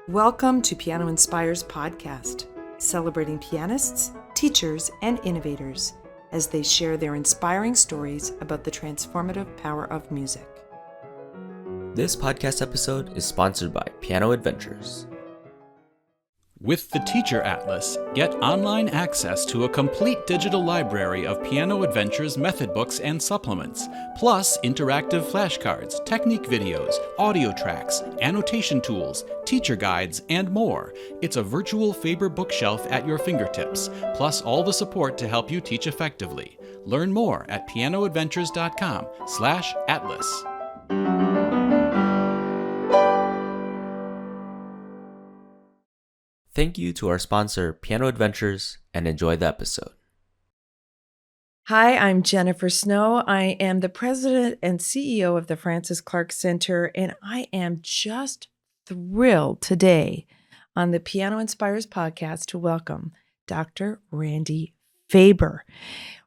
Welcome to Piano Inspires podcast, celebrating pianists, teachers, and innovators as they share their inspiring stories about the transformative power of music. This podcast episode is sponsored by Piano Adventures. With the Teacher Atlas, get online access to a complete digital library of Piano Adventures method books and supplements, plus interactive flashcards, technique videos, audio tracks, annotation tools, teacher guides, and more. It's a virtual Faber bookshelf at your fingertips, plus all the support to help you teach effectively. Learn more at pianoadventures.com/atlas. Thank you to our sponsor, Piano Adventures, and enjoy the episode. Hi, I'm Jennifer Snow. I am the president and CEO of the Francis Clark Center, and I am just thrilled today on the Piano Inspires podcast to welcome Dr. Randy Faber.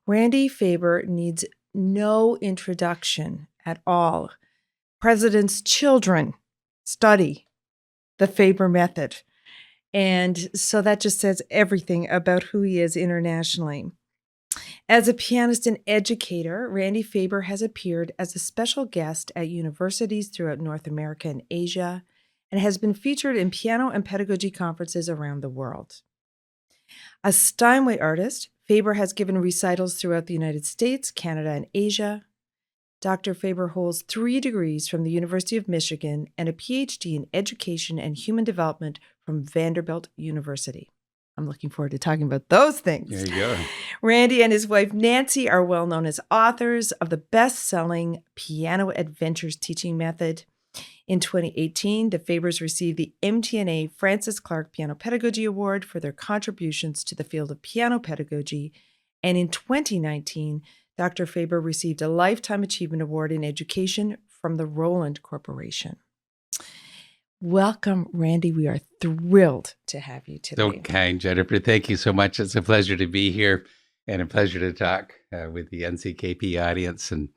Randy Faber needs no introduction at all. President's children study the Faber method. And so that just says everything about who he is internationally. As a pianist and educator, Randy Faber has appeared as a special guest at universities throughout North America and Asia, and has been featured in piano and pedagogy conferences around the world. A Steinway artist, Faber has given recitals throughout the United States, Canada, and Asia. Dr. Faber holds 3 degrees from the University of Michigan and a PhD in education and human development from Vanderbilt University. I'm looking forward to talking about those things. There you go. Randy and his wife Nancy are well known as authors of the best-selling Piano Adventures teaching method. In 2018, the Fabers received the MTNA Francis Clark Piano Pedagogy Award for their contributions to the field of piano pedagogy. And in 2019, Dr. Faber received a Lifetime Achievement Award in Education from the Roland Corporation. Welcome, Randy. We are thrilled to have you today. So kind, Jennifer. Thank you so much. It's a pleasure to be here and a pleasure to talk with the NCKP audience and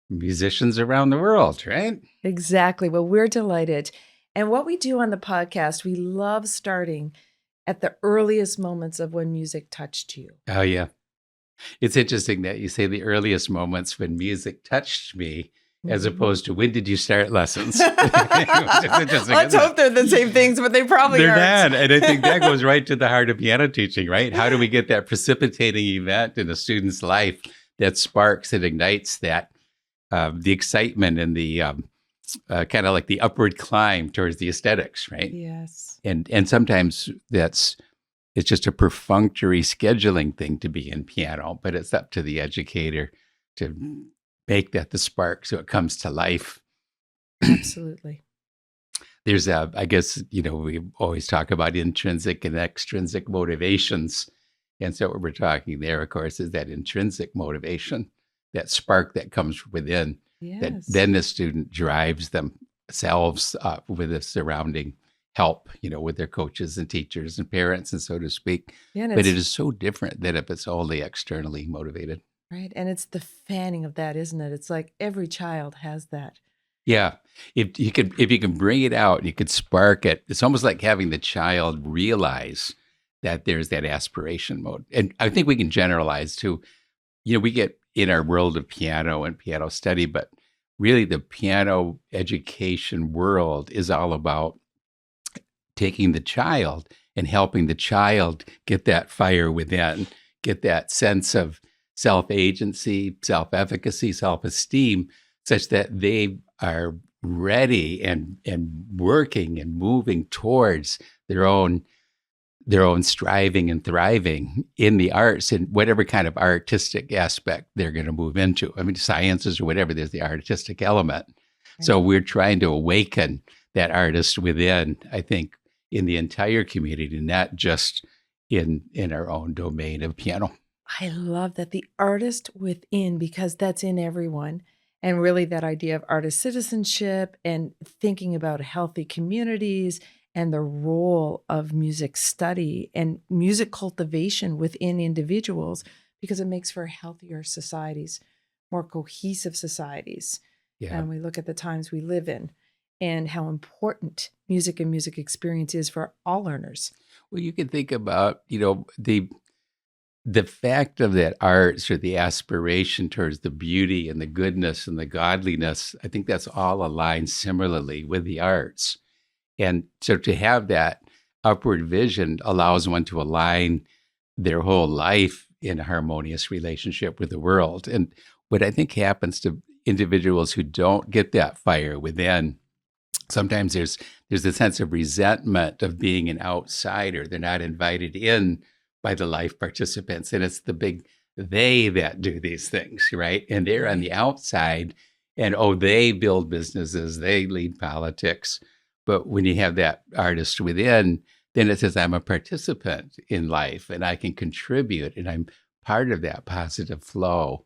musicians around the world, right? Exactly. Well, we're delighted. And what we do on the podcast, we love starting at the earliest moments of when music touched you. Oh, yeah. It's interesting that you say the earliest moments when music touched me, as opposed to when did you start lessons? Let's hope they're the same things, but they probably they're aren't. not. And I think that goes right to the heart of piano teaching, right? How do we get that precipitating event in a student's life that sparks and ignites that, the excitement and the kind of like the upward climb towards the aesthetics, right? Yes. And sometimes it's just a perfunctory scheduling thing to be in piano, but it's up to the educator to make that the spark so it comes to life. Absolutely. There's I guess, we always talk about intrinsic and extrinsic motivations. And so what we're talking there, of course, is that intrinsic motivation, that spark that comes within, that Yes. then the student drives themselves up with the surrounding help, with their coaches and teachers and parents, and so to speak. Yeah, and But it it's- is so different than if it's only externally motivated. Right. And it's the fanning of that, isn't it? It's like every child has that. Yeah. If you can bring it out, you could spark it. It's almost like having the child realize that there's that aspiration mode. And I think we can generalize too. We get in our world of piano and piano study, but really the piano education world is all about taking the child and helping the child get that fire within, get that sense of self-agency, self-efficacy, self-esteem, such that they are ready and working and moving towards their own striving and thriving in the arts, in whatever kind of artistic aspect they're going to move into. I mean, sciences or whatever, there's the artistic element. Right. So we're trying to awaken that artist within, I think, in the entire community, not just in our own domain of piano. I love that, the artist within, because that's in everyone. And really that idea of artist citizenship and thinking about healthy communities and the role of music study and music cultivation within individuals, because it makes for healthier societies, more cohesive societies. Yeah. And we look at the times we live in. and how important music and music experience is for all learners. Well, you can think about, the fact of that arts or the aspiration towards the beauty and the goodness and the godliness. I think that's all aligned similarly with the arts. And so to have that upward vision allows one to align their whole life in a harmonious relationship with the world. And what I think happens to individuals who don't get that fire within, sometimes there's a sense of resentment of being an outsider. They're not invited in by the life participants. And it's the big they that do these things, right? And they're on the outside and, they build businesses, they lead politics. But when you have that artist within, then it says, I'm a participant in life and I can contribute and I'm part of that positive flow.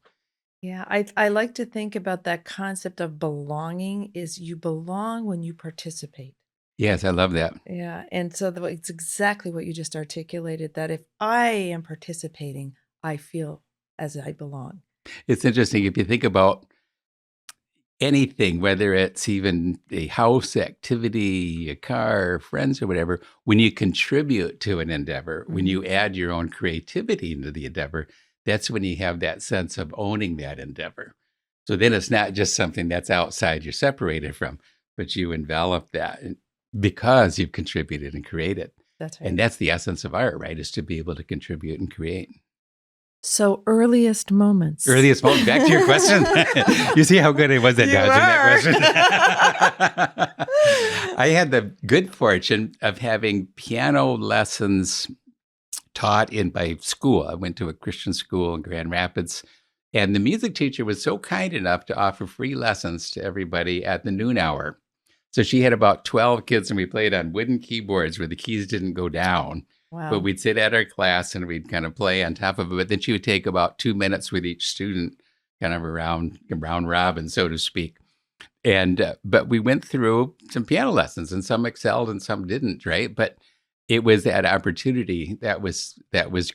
Yeah, I like to think about that concept of belonging is you belong when you participate. Yes, I love that. Yeah, and so it's exactly what you just articulated, that if I am participating, I feel as I belong. It's interesting if you think about anything, whether it's even a house activity, a car, friends, or whatever, when you contribute to an endeavor, when you add your own creativity into the endeavor, that's when you have that sense of owning that endeavor. So then it's not just something that's outside you're separated from, but you envelop that because you've contributed and created. That's right. And that's the essence of art, right? Is to be able to contribute and create. So earliest moments. Back to your question. You see how good I was at dodging that question? I had the good fortune of having piano lessons taught in my school. I went to a Christian school in Grand Rapids, and the music teacher was so kind enough to offer free lessons to everybody at the noon hour. So she had about 12 kids, and we played on wooden keyboards where the keys didn't go down. Wow. But we'd sit at our class and we'd kind of play on top of it. But then she would take about 2 minutes with each student, kind of around robin, so to speak. And but we went through some piano lessons, and some excelled and some didn't, right? But it was that opportunity that was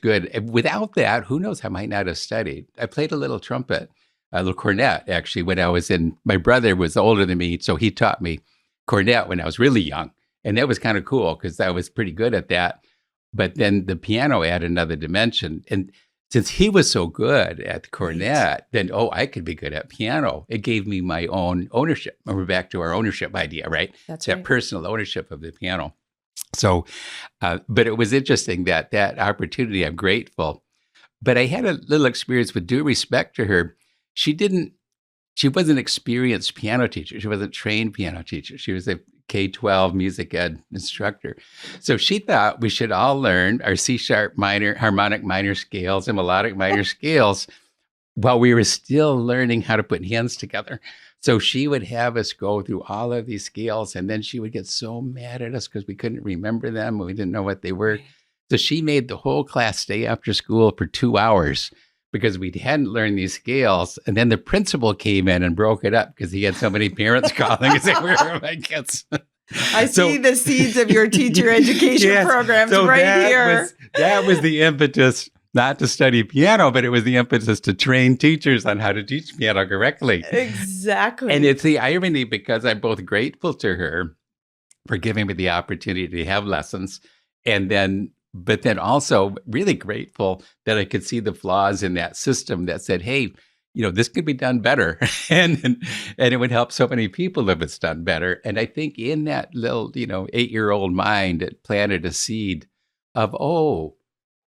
good. And without that, who knows? I might not have studied. I played a little trumpet, a little cornet, actually, when I was my brother was older than me, so he taught me cornet when I was really young. And that was kind of cool because I was pretty good at that. But then the piano added another dimension. And since he was so good at the cornet, then, I could be good at piano. It gave me my own ownership. And we're back to our ownership idea, right? That's that right. Personal ownership of the piano. So, but it was interesting that opportunity. I'm grateful. But I had a little experience with due respect to her. She wasn't an experienced piano teacher. She wasn't a trained piano teacher. She was a K-12 music ed instructor. So she thought we should all learn our C-sharp minor, harmonic minor scales and melodic minor scales while we were still learning how to put hands together. So she would have us go through all of these scales, and then she would get so mad at us because we couldn't remember them and we didn't know what they were. So she made the whole class stay after school for 2 hours because we hadn't learned these scales. And then the principal came in and broke it up because he had so many parents calling and saying, where are my kids? I see the seeds of your teacher education programs here. That was the impetus, not to study piano, but it was the impetus to train teachers on how to teach piano correctly. Exactly. And it's the irony because I'm both grateful to her for giving me the opportunity to have lessons, but then also really grateful that I could see the flaws in that system that said, hey, this could be done better. and it would help so many people if it's done better. And I think in that little, 8-year-old mind, it planted a seed of,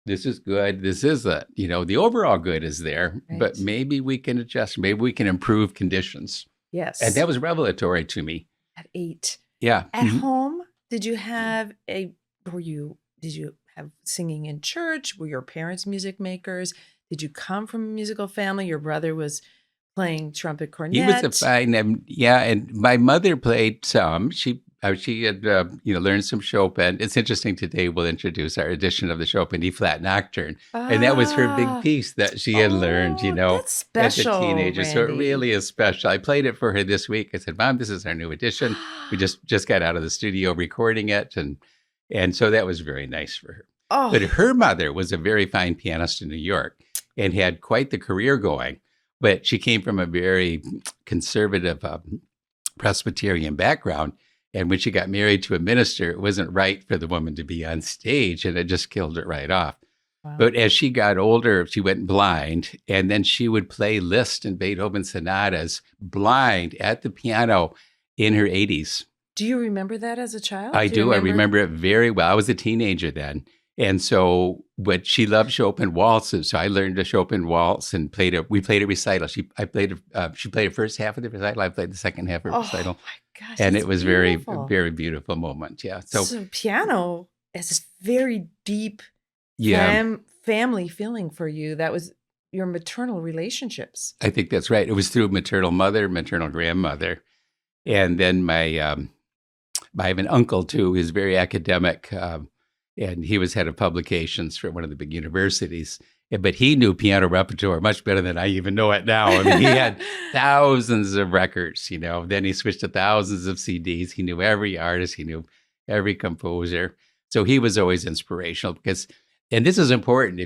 this is good. This isn't, the overall good is there, right. But maybe we can adjust. Maybe we can improve conditions. Yes. And that was revelatory to me. At 8. Yeah. At home, did you have have singing in church? Were your parents music makers? Did you come from a musical family? Your brother was playing trumpet, cornet. He was a fine, and my mother played some. She had learned some Chopin. It's interesting. Today we'll introduce our edition of the Chopin E-flat Nocturne, and that was her big piece that she had learned. That's special, as a teenager. Randy. So it really is special. I played it for her this week. I said, "Mom, this is our new edition. We just got out of the studio recording it, and so that was very nice for her." Oh. But her mother was a very fine pianist in New York and had quite the career going. But she came from a very conservative Presbyterian background. And when she got married to a minister, it wasn't right for the woman to be on stage, and it just killed it right off. Wow. But as she got older, she went blind, and then she would play Liszt and Beethoven sonatas blind at the piano in her 80s. Do you remember that as a child? I Do you do. I remember it very well. I was a teenager then. And so, but she loved Chopin waltzes. So I learned a Chopin waltz and we played a recital. She played the first half of the recital. I played the second half of the recital. Oh my gosh. And that's it was beautiful. very beautiful moment. Yeah. So piano is a very deep Yeah, family feeling for you. That was your maternal relationships. I think that's right. It was through maternal mother, maternal grandmother. And then I have an uncle too, who's very academic. And he was head of publications for one of the big universities. But he knew piano repertoire much better than I even know it now. I mean, he had thousands of records, Then he switched to thousands of CDs. He knew every artist. He knew every composer. So he was always inspirational and this is important.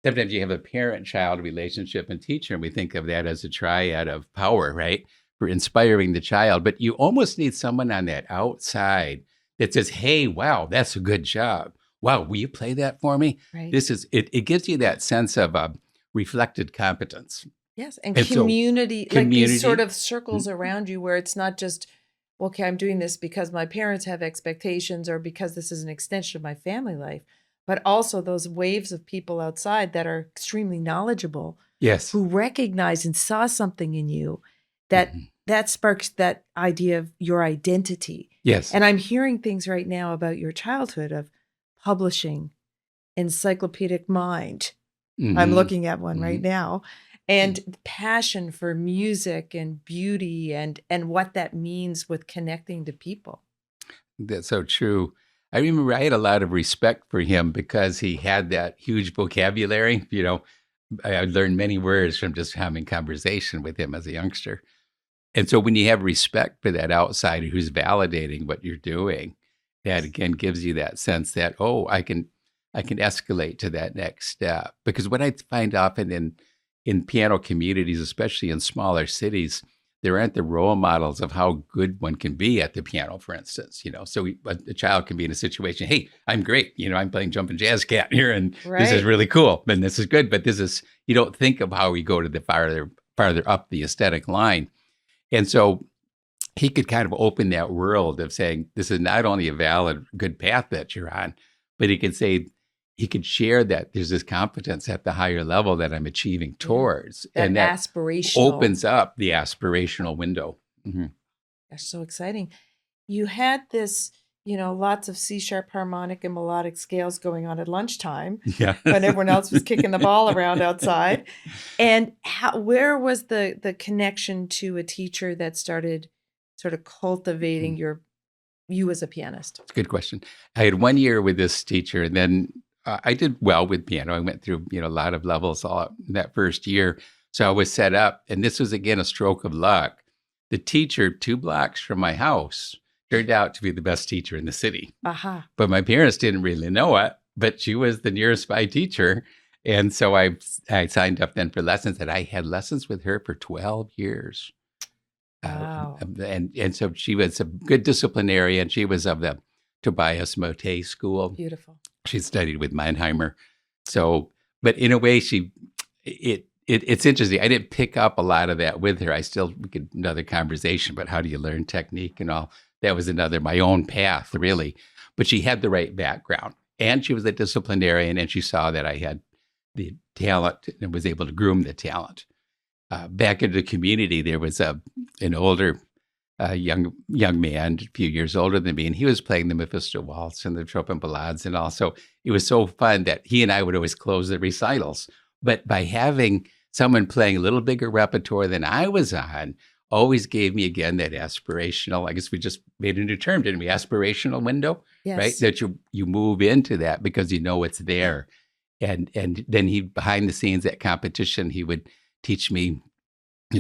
Sometimes you have a parent-child relationship and teacher, and we think of that as a triad of power, right? For inspiring the child. But you almost need someone on that outside that says, hey, wow, that's a good job. Wow, will you play that for me? Right. It gives you that sense of reflected competence. Yes. And so community, like these sort of circles around you where it's not just, okay, I'm doing this because my parents have expectations or because this is an extension of my family life, but also those waves of people outside that are extremely knowledgeable, Yes. who recognize and saw something in you that sparks that idea of your identity. Yes. And I'm hearing things right now about your childhood of publishing, Encyclopedic Mind. I'm looking at one right now. And passion for music and beauty and what that means with connecting to people. That's so true. I remember I had a lot of respect for him because he had that huge vocabulary. I learned many words from just having conversation with him as a youngster. And so when you have respect for that outsider who's validating what you're doing, that again gives you that sense that, oh, I can escalate to that next step. Because what I find often in piano communities, especially in smaller cities, there aren't the role models of how good one can be at the piano, for instance. So a child can be in a situation, hey, I'm great. I'm playing jumping jazz cat here, and this is really cool, and this is good. But you don't think of how we go to the farther up the aesthetic line. And so he could kind of open that world of saying, this is not only a valid, good path that you're on, but he could share that there's this competence at the higher level that I'm achieving towards. That and that aspirational. opens up the aspirational window. That's so exciting. You had this, lots of C-sharp harmonic and melodic scales going on at lunchtime when everyone else was kicking the ball around outside. And where was the connection to a teacher that started sort of cultivating you as a pianist? It's a good question. I had 1 year with this teacher, and then I did well with piano. I went through, a lot of levels all in that first year. So I was set up, and this was again a stroke of luck. The teacher 2 blocks from my house turned out to be the best teacher in the city. But my parents didn't really know it, but she was the nearest by teacher. And so I signed up then for lessons, and I had lessons with her for 12 years. Wow. And so she was a good disciplinarian. She was of the Tobias Motet school. Beautiful. She studied with Mannheimer. So, but in a way, it's interesting. I didn't pick up a lot of that with her. We could another conversation about how do you learn technique and all. That was my own path, really. But she had the right background, and she was a disciplinarian, and she saw that I had the talent and was able to groom the talent. Back in the community, there was an older young man, a few years older than me, and he was playing the Mephisto Waltz and the Chopin Ballades, and also it was so fun that he and I would always close the recitals. But by having someone playing a little bigger repertoire than I was on, always gave me again that aspirational. I guess we just made a new term, didn't we? Aspirational window, right? That you move into that because you know it's there, and then he behind the scenes at competition he would teach me,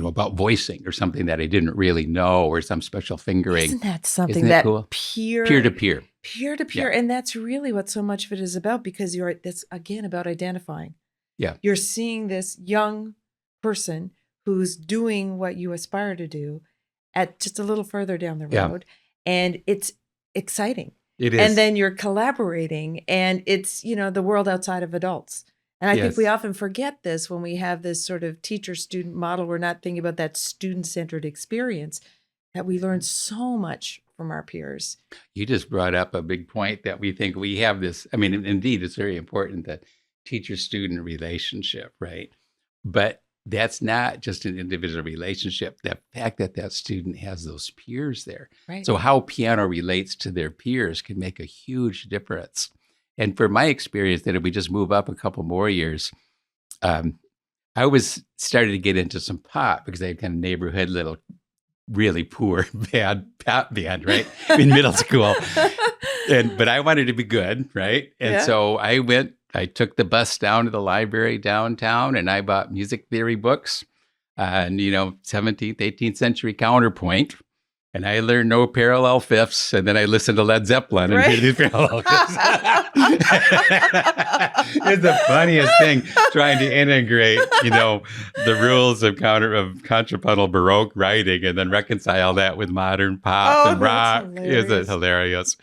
about voicing or something that I didn't really know, or some special fingering. Isn't that something? Isn't that cool? Peer to peer, and that's really what so much of it is about, because that's again about identifying. Yeah, you're seeing this young person who's doing what you aspire to do, at just a little further down the Yeah. road, and it's exciting. It is. And then you're collaborating, and it's, the world outside of adults. And I think we Yes. often forget this when we have this sort of teacher-student model. We're not thinking about that student-centered experience, that we learn so much from our peers. You just brought up a big point that we think we have this. I mean, indeed, it's very important, that teacher-student relationship, right? But that's not just an individual relationship. The fact that that student has those peers there. Right. So how piano relates to their peers can make a huge difference. And for my experience, that if we just move up a couple more years, I was started to get into some pop because I had kind of neighborhood little, really poor, bad pop band, right? In middle school. But I wanted to be good, right? And Yeah. so I took the bus down to the library downtown, and I bought music theory books and, 17th, 18th century counterpoint. And I learned no parallel fifths, and then I listened to Led Zeppelin and Right. hear these parallel fifths. It's the funniest thing, trying to integrate, the rules of contrapuntal Baroque writing and then reconcile that with modern pop Oh, and that's rock. hilarious. It's hilarious.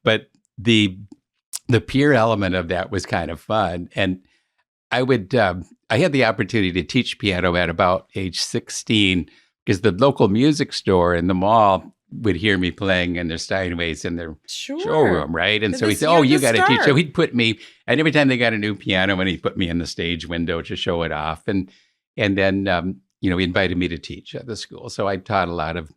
But the peer element of that was kind of fun. And I had the opportunity to teach piano at about age 16, because the local music store in the mall would hear me playing in their Steinways in their Sure. showroom, right? And But so he this- said, you're "Oh, you the got to teach." star. So he'd put me, and every time they got a new piano, and he'd put me in the stage window to show it off, and then he invited me to teach at the school. So I taught a lot of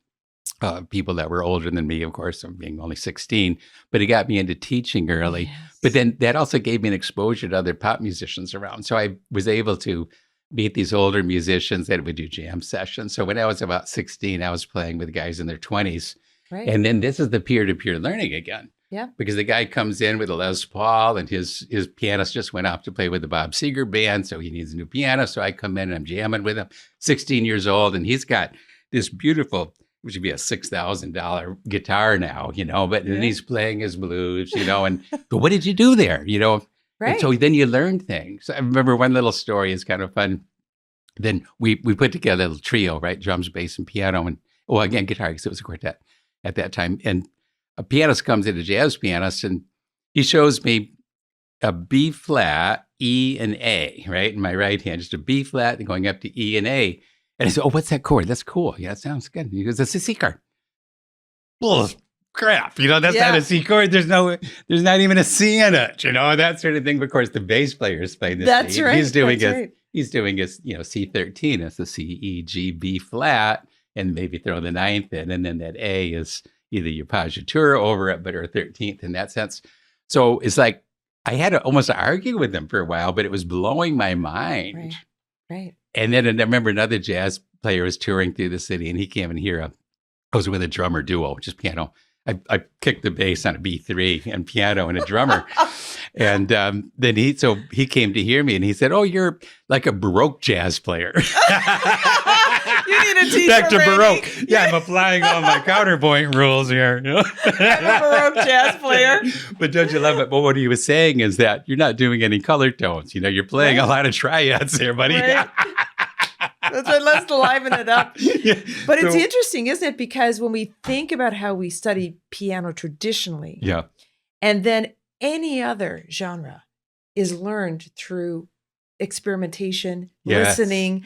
people that were older than me, of course, I'm being only 16, but he got me into teaching early. Yes. But then that also gave me an exposure to other pop musicians around. So I was able to meet these older musicians that would do jam sessions. So when I was about 16, I was playing with guys in their 20s. Right. And then this is the peer-to-peer learning again. Yeah. Because the guy comes in with a Les Paul, and his pianist just went off to play with the Bob Seger band, so he needs a new piano. So I come in and I'm jamming with him, 16 years old, and he's got this beautiful, which would be a $6,000 guitar now, but then Yeah. he's playing his blues, but what did you do there? Right. And so then you learn things. I remember one little story is kind of fun. Then we put together a little trio, right? Drums, bass, and piano. And, again, guitar, because it was a quartet at that time. And a pianist comes in, a jazz pianist, and he shows me a B flat, E, and A, right? In my right hand, just a B flat and going up to E and A. And I said, "Oh, what's that chord? That's cool. Yeah, that sounds good." And he goes, "That's a C chord." Bull crap. That's Yeah. not a C chord. There's not even a C in it, that sort of thing. But of course, the bass player is playing this. That's C. right. He's doing That's his, right. he's doing his, C13. It's the C, E, G, B flat, and maybe throw the ninth in. And then that A is either your paginatura over it, but or 13th in that sense. So it's like, I had to almost argue with him for a while, but it was blowing my mind. Right. Right. And then I remember another jazz player was touring through the city, and he came in here. I was with a drummer duo, which is piano. I kicked the bass on a B3 and piano and a drummer. And then he came to hear me, and he said, "Oh, you're like a Baroque jazz player." You need a teacher, Back to Brady. Baroque. Yeah, I'm applying all my counterpoint rules here. I'm a Baroque jazz player. But don't you love it? But what he was saying is that you're not doing any color tones. You're playing Right. a lot of triads there, buddy. Right. That's right. Let's liven it up. Yeah. But it's So- interesting, isn't it? Because when we think about how we study piano traditionally, Yeah. and then any other genre is learned through experimentation, Yes. listening,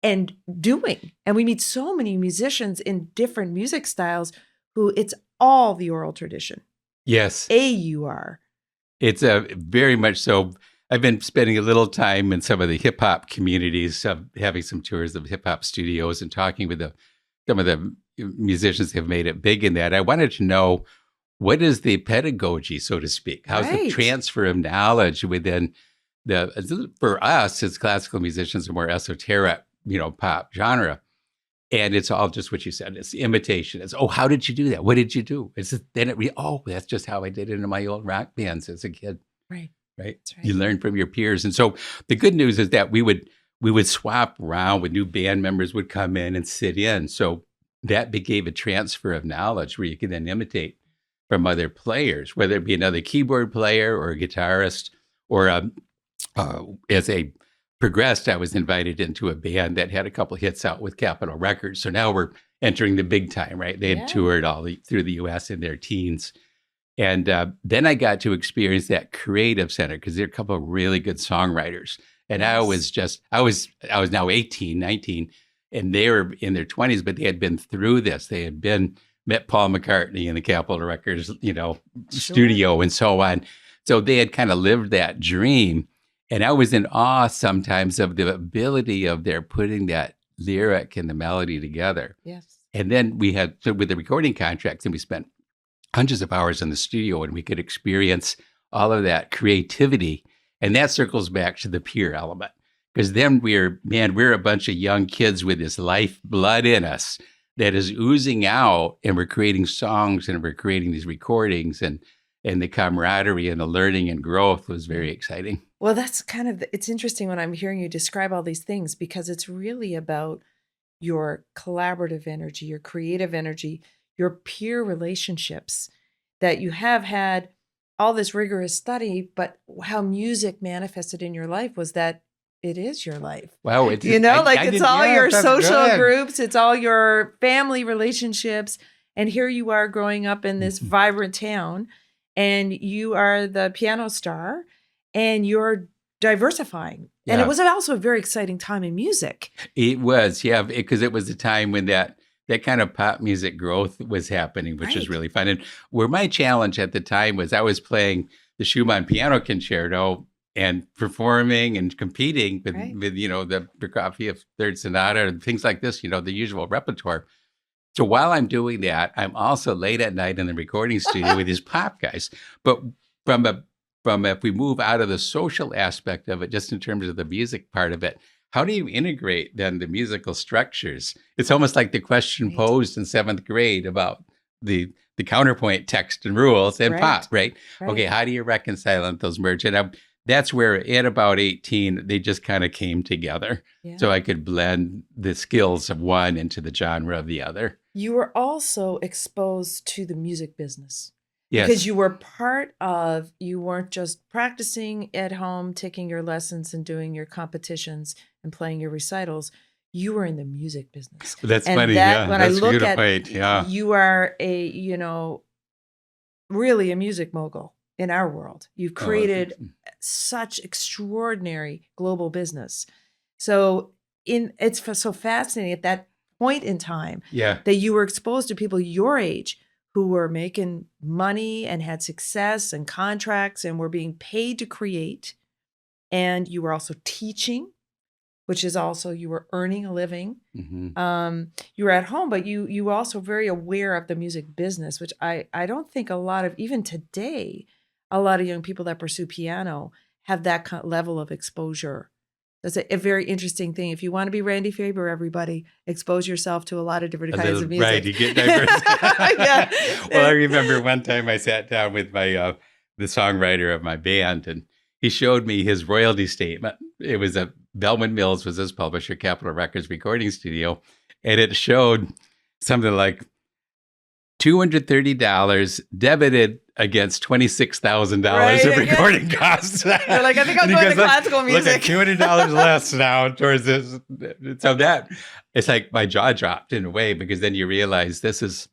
and doing. And we meet so many musicians in different music styles who it's all the oral tradition. Yes. AUR. It's very much so. I've been spending a little time in some of the hip hop communities, having some tours of hip hop studios and talking with some of the musicians who have made it big in that. I wanted to know, what is the pedagogy, so to speak? How's the Right. transfer of knowledge within for us as classical musicians, a more esoteric, pop genre. And it's all just what you said. It's imitation. It's, how did you do that? What did you do? It's just, then that's just how I did it in my old rock bands as a kid. Right. Right. That's right. You learn from your peers. And so the good news is that we would swap around with new band members would come in and sit in. So that gave a transfer of knowledge where you can then imitate from other players, whether it be another keyboard player or a guitarist, or as I progressed, I was invited into a band that had a couple hits out with Capitol Records. So now we're entering the big time, right? They had Yeah. toured through the U.S. in their teens. And then I got to experience that creative center because there are a couple of really good songwriters. And Yes. I was now 18, 19, and they were in their 20s, but they had been through this. They had met Paul McCartney in the Capitol Records, Sure. studio and so on. So they had kind of lived that dream. And I was in awe sometimes of the ability of their putting that lyric and the melody together. Yes. And then so with the recording contracts, and we spent hundreds of hours in the studio, and we could experience all of that creativity. And that circles back to the peer element. Because then we're a bunch of young kids with this life blood in us that is oozing out, and we're creating songs and we're creating these recordings, and the camaraderie and the learning and growth was very exciting. Well, that's kind of, it's interesting when I'm hearing you describe all these things, because it's really about your collaborative energy, your creative energy, your peer relationships, that you have had all this rigorous study, but how music manifested in your life was that it is your life. Wow. It's all your social groups, it's all your family relationships. And here you are growing up in this vibrant town, and you are the piano star, and you're diversifying. And it was also a very exciting time in music. It was, yeah, because it was a time when that kind of pop music growth was happening, which was really fun. And where my challenge at the time was, I was playing the Schumann Piano Concerto and performing and competing with the Prokofiev Third Sonata and things like this, the usual repertoire. So while I'm doing that, I'm also late at night in the recording studio with these pop guys. But from if we move out of the social aspect of it, just in terms of the music part of it, how do you integrate then the musical structures? It's almost like the question posed in 7th grade about the counterpoint text and rules and pop, right? Okay, how do you reconcile those merge? And that's where at about 18, they just kind of came together. Yeah. So I could blend the skills of one into the genre of the other. You were also exposed to the music business. Yes. Because you you weren't just practicing at home, taking your lessons and doing your competitions and playing your recitals. You were in the music business. That's funny. Yeah, when that's I look at point. Yeah. You are really a music mogul in our world. You've created such extraordinary global business. So it's so fascinating at that point in time that you were exposed to people your age who were making money and had success and contracts and were being paid to create. And you were also teaching, which is also, you were earning a living. Mm-hmm. You were at home, but you were also very aware of the music business, which I don't think even today, a lot of young people that pursue piano have that level of exposure. That's a very interesting thing. If you want to be Randy Faber, everybody, expose yourself to a lot of different kinds of music. Right, you get diverse. Yeah. Well, I remember one time I sat down with my the songwriter of my band, and he showed me his royalty statement. It was Bellman Mills was his publisher, Capitol Records recording studio, and it showed something like $230 debited against $26,000 of recording costs. You're like, I think I'll go into classical music. Look at $200 less now towards this. So that, it's like my jaw dropped in a way, because then you realize this is,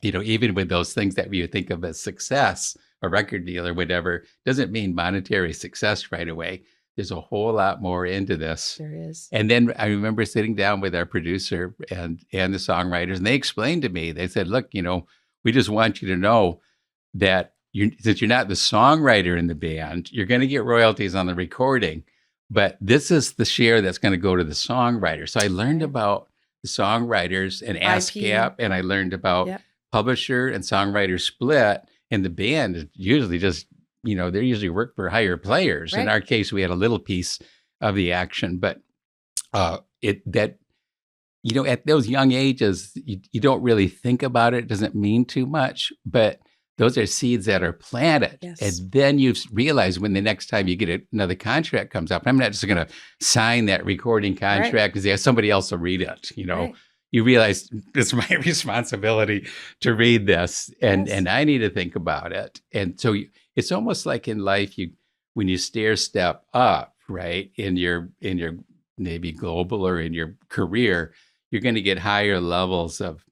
even with those things that you think of as success, a record deal or whatever, doesn't mean monetary success right away. There's a whole lot more into this. There is. And then I remember sitting down with our producer and the songwriters, and they explained to me, they said, look, we just want you to know that since you're not the songwriter in the band, you're going to get royalties on the recording, but this is the share that's going to go to the songwriter. So I learned about the songwriters and ASCAP, and I learned about publisher and songwriter split, and the band is usually just, they usually work for higher players. Right. In our case, we had a little piece of the action, but at those young ages, you don't really think about it. It doesn't mean too much, but those are seeds that are planted. Yes. And then you realize when the next time you get another contract comes up, I'm not just going to sign that recording contract because somebody else will read it. Right. You realize it's my responsibility to read this, and I need to think about it. And so it's almost like in life, when you step up, right, in your maybe global or in your career, you're going to get higher levels of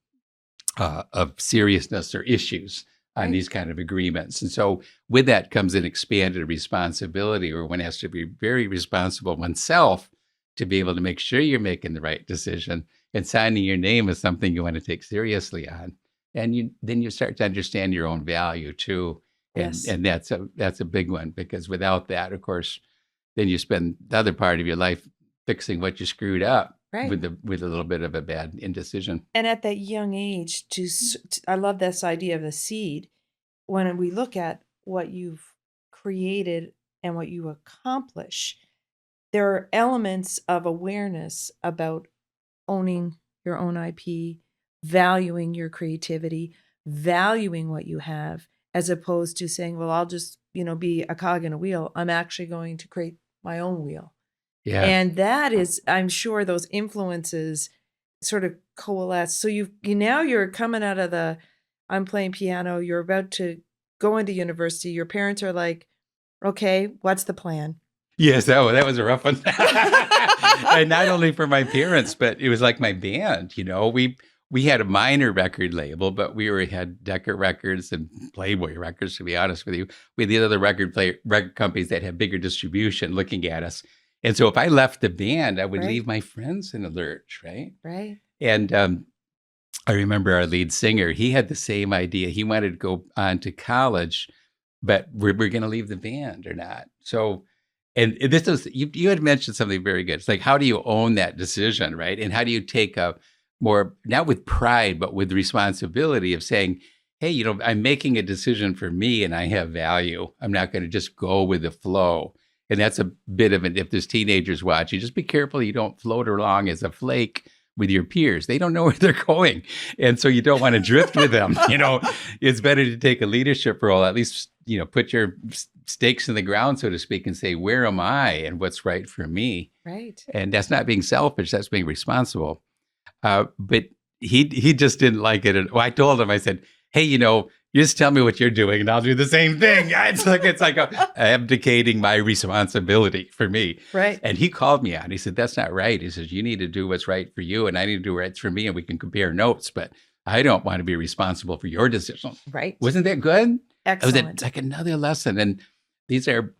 seriousness or issues on Right. these kind of agreements. And so with that comes an expanded responsibility, where one has to be very responsible oneself to be able to make sure you're making the right decision, and signing your name is something you want to take seriously on. And then you start to understand your own value too. And Yes. that's a big one, because without that, of course, then you spend the other part of your life fixing what you screwed up Right. with a little bit of a bad indecision. And at that young age, I love this idea of the seed. When we look at what you've created and what you accomplish, there are elements of awareness about owning your own IP, valuing your creativity, valuing what you have, as opposed to saying, well, I'll just, be a cog in a wheel. I'm actually going to create my own wheel. Yeah. And that is, I'm sure those influences sort of coalesce. So now you're coming out of I'm playing piano, you're about to go into university. Your parents are like, okay, what's the plan? Yes, that was a rough one. And not only for my parents, but it was like my band. We had a minor record label, but had Decca Records and Playboy Records. To be honest with you, we had the other record companies that had bigger distribution looking at us. And so if I left the band, I would Right. leave my friends in a lurch, right? Right. And I remember our lead singer, he had the same idea. He wanted to go on to college, but we're going to leave the band or not. So, and this is, you had mentioned something very good. It's like, how do you own that decision, right? And how do you take a more, not with pride, but with responsibility of saying, hey, I'm making a decision for me and I have value. I'm not going to just go with the flow. And that's a bit of if there's teenagers watching, just be careful you don't float along as a flake with your peers. They don't know where they're going. And so you don't want to drift with them. It's better to take a leadership role, at least, put your stakes in the ground, so to speak, and say, where am I and what's right for me? Right. And that's not being selfish, that's being responsible. But he just didn't like it. Well, I told him, I said, hey, you just tell me what you're doing and I'll do the same thing. It's like abdicating my responsibility for me. Right. And he called me out. He said, that's not right. He says, you need to do what's right for you and I need to do what's for me, and we can compare notes, but I don't want to be responsible for your decision. Right. Wasn't that good? Excellent. It's like another lesson. And these are,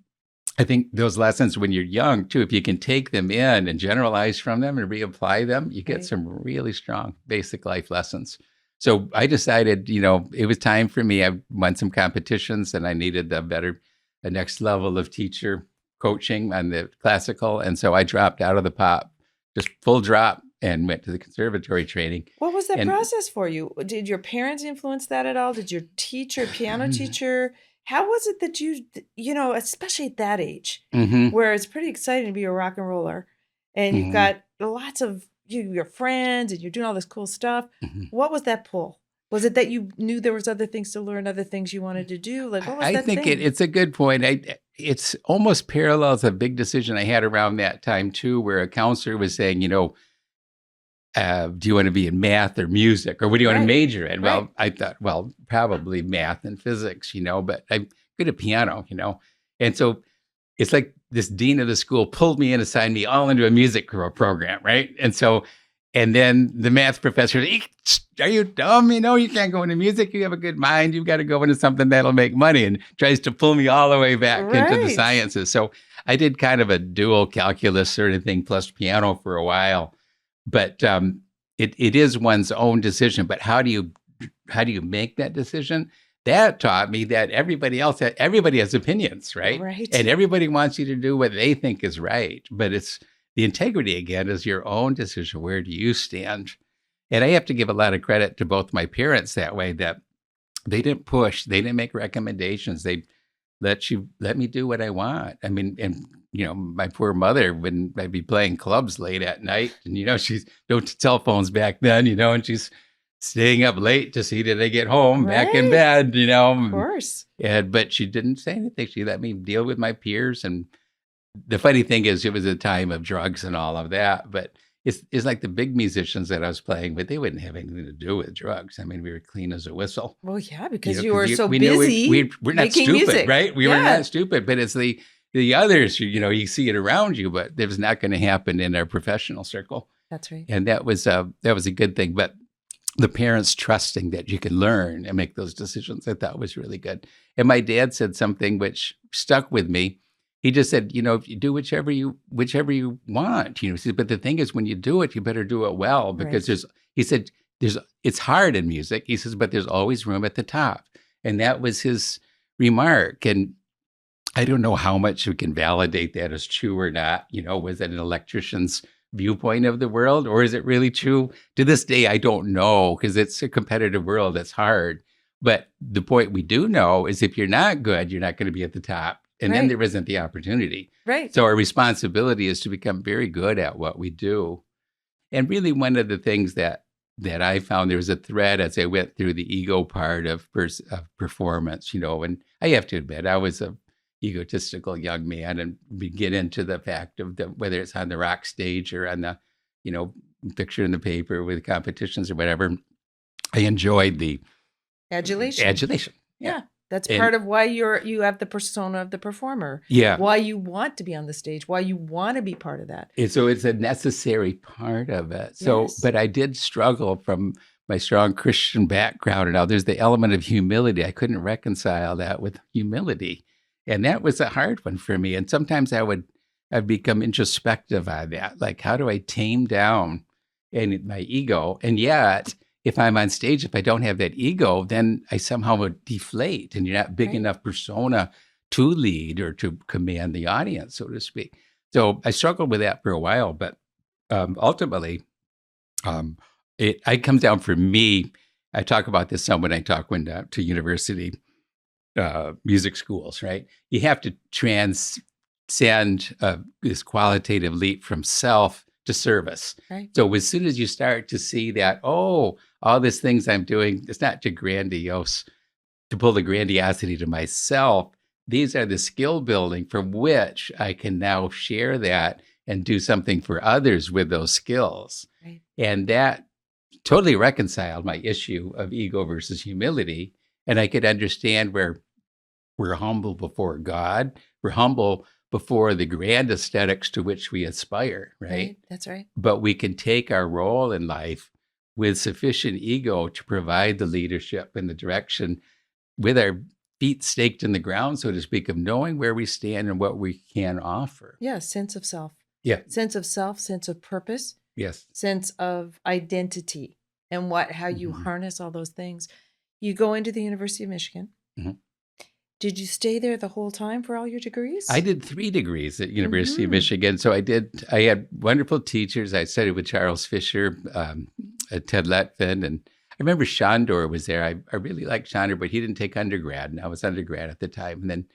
I think, those lessons when you're young too, if you can take them in and generalize from them and reapply them, you get Right. some really strong basic life lessons. So I decided, it was time for me. I won some competitions and I needed a next level of teacher coaching on the classical. And so I dropped out of the pop, just full drop, and went to the conservatory training. What was that And- process for you? Did your parents influence that at all? Did your piano teacher, how was it that especially at that age, Mhm. where it's pretty exciting to be a rock and roller and you've Mhm. got lots of your friends and you're doing all this cool stuff. Mhm. What was that pull? Was it that you knew there was other things to learn, other things you wanted to do? Like, what was I that think thing? it's a good point. It's almost parallels a big decision I had around that time too, where a counselor was saying, do you want to be in math or music, or what do you want to Right. major in? Right. Well, I thought, probably math and physics, but I'm good at piano, and so it's like this dean of the school pulled me in, assigned me all into a music program, right? And then the math professor, are you dumb? You can't go into music. You have a good mind. You've got to go into something that'll make money, and tries to pull me all the way back into the Right. sciences. So I did kind of a dual calculus sort of thing plus piano for a while. But it is one's own decision. But how do you make that decision? That taught me that everybody has opinions, right? Right. And everybody wants you to do what they think is right. But it's the integrity, again, is your own decision. Where do you stand? And I have to give a lot of credit to both my parents that way, that they didn't push, they didn't make recommendations. They let me do what I want. I mean, and my poor mother, when I'd be playing clubs late at night, and she's no cell phones back then, and she's staying up late to see that I get home back in Right. bed, Of course. but she didn't say anything. She let me deal with my peers. And the funny thing is, it was a time of drugs and all of that, but it's like the big musicians that I was playing with, they wouldn't have anything to do with drugs. I mean, we were clean as a whistle. Well, yeah, because You know, you were 'cause so we knew busy we're not making stupid, music. right? We were Yeah. not stupid, but it's the others, you see it around you, but it was not going to happen in our professional circle. That's right. And that was a good thing. But the parents trusting that you can learn and make those decisions, I thought was really good. And my dad said something which stuck with me. He just said, if you do whichever you want, he said, but the thing is, when you do it, you better do it well, because Right. he said, it's hard in music. He says, but there's always room at the top. And that was his remark. And I don't know how much we can validate that as true or not. Was that an electrician's viewpoint of the world, or is it really true? To this day, I don't know, because it's a competitive world. It's hard. But the point we do know is, if you're not good, you're not going to be at the top. And then Right. there isn't the opportunity. Right. So our responsibility is to become very good at what we do. And really, one of the things that I found, there was a thread as I went through the ego part of performance, and I have to admit, I was a egotistical young man, and we get into the fact of whether it's on the rock stage or on the, picture in the paper with competitions or whatever, I enjoyed the Adulation. adulation. Yeah. That's And- part of why you have the persona of the performer. Yeah. Why you want to be on the stage, why you want to be part of that. And so it's a necessary part of it. So, Yes. but I did struggle from my strong Christian background. And now there's the element of humility. I couldn't reconcile that with humility. And that was a hard one for me. And sometimes I'd become introspective on that. Like, how do I tame down my ego? And yet, if I'm on stage, if I don't have that ego, then I somehow would deflate, and you're not big Right. enough persona to lead or to command the audience, so to speak. So I struggled with that for a while, but ultimately, it comes down for me. I talk about this some when I talk to university music schools, right? You have to transcend this qualitative leap from self to service. Right. So as soon as you start to see that, all these things I'm doing, it's not to pull the grandiosity to myself. These are the skill building from which I can now share that and do something for others with those skills. Right. And that totally reconciled my issue of ego versus humility. And I could understand where we're humble before God. We're humble before the grand aesthetics to which we aspire, right? That's right. But we can take our role in life with sufficient ego to provide the leadership and the direction, with our feet staked in the ground, so to speak, of knowing where we stand and what we can offer. Yeah. Sense of self. Yeah. Sense of self, sense of purpose, Yes. sense of identity, and how you Mhm. harness all those things. You go into the University of Michigan. Mhm. Did you stay there the whole time for all your degrees? I did 3 degrees at University of Mhm. Michigan. So I had wonderful teachers. I studied with Charles Fisher, Ted Lettvin, and I remember Shandor was there. I really liked Shandor, but he didn't take undergrad, and I was undergrad at the time. And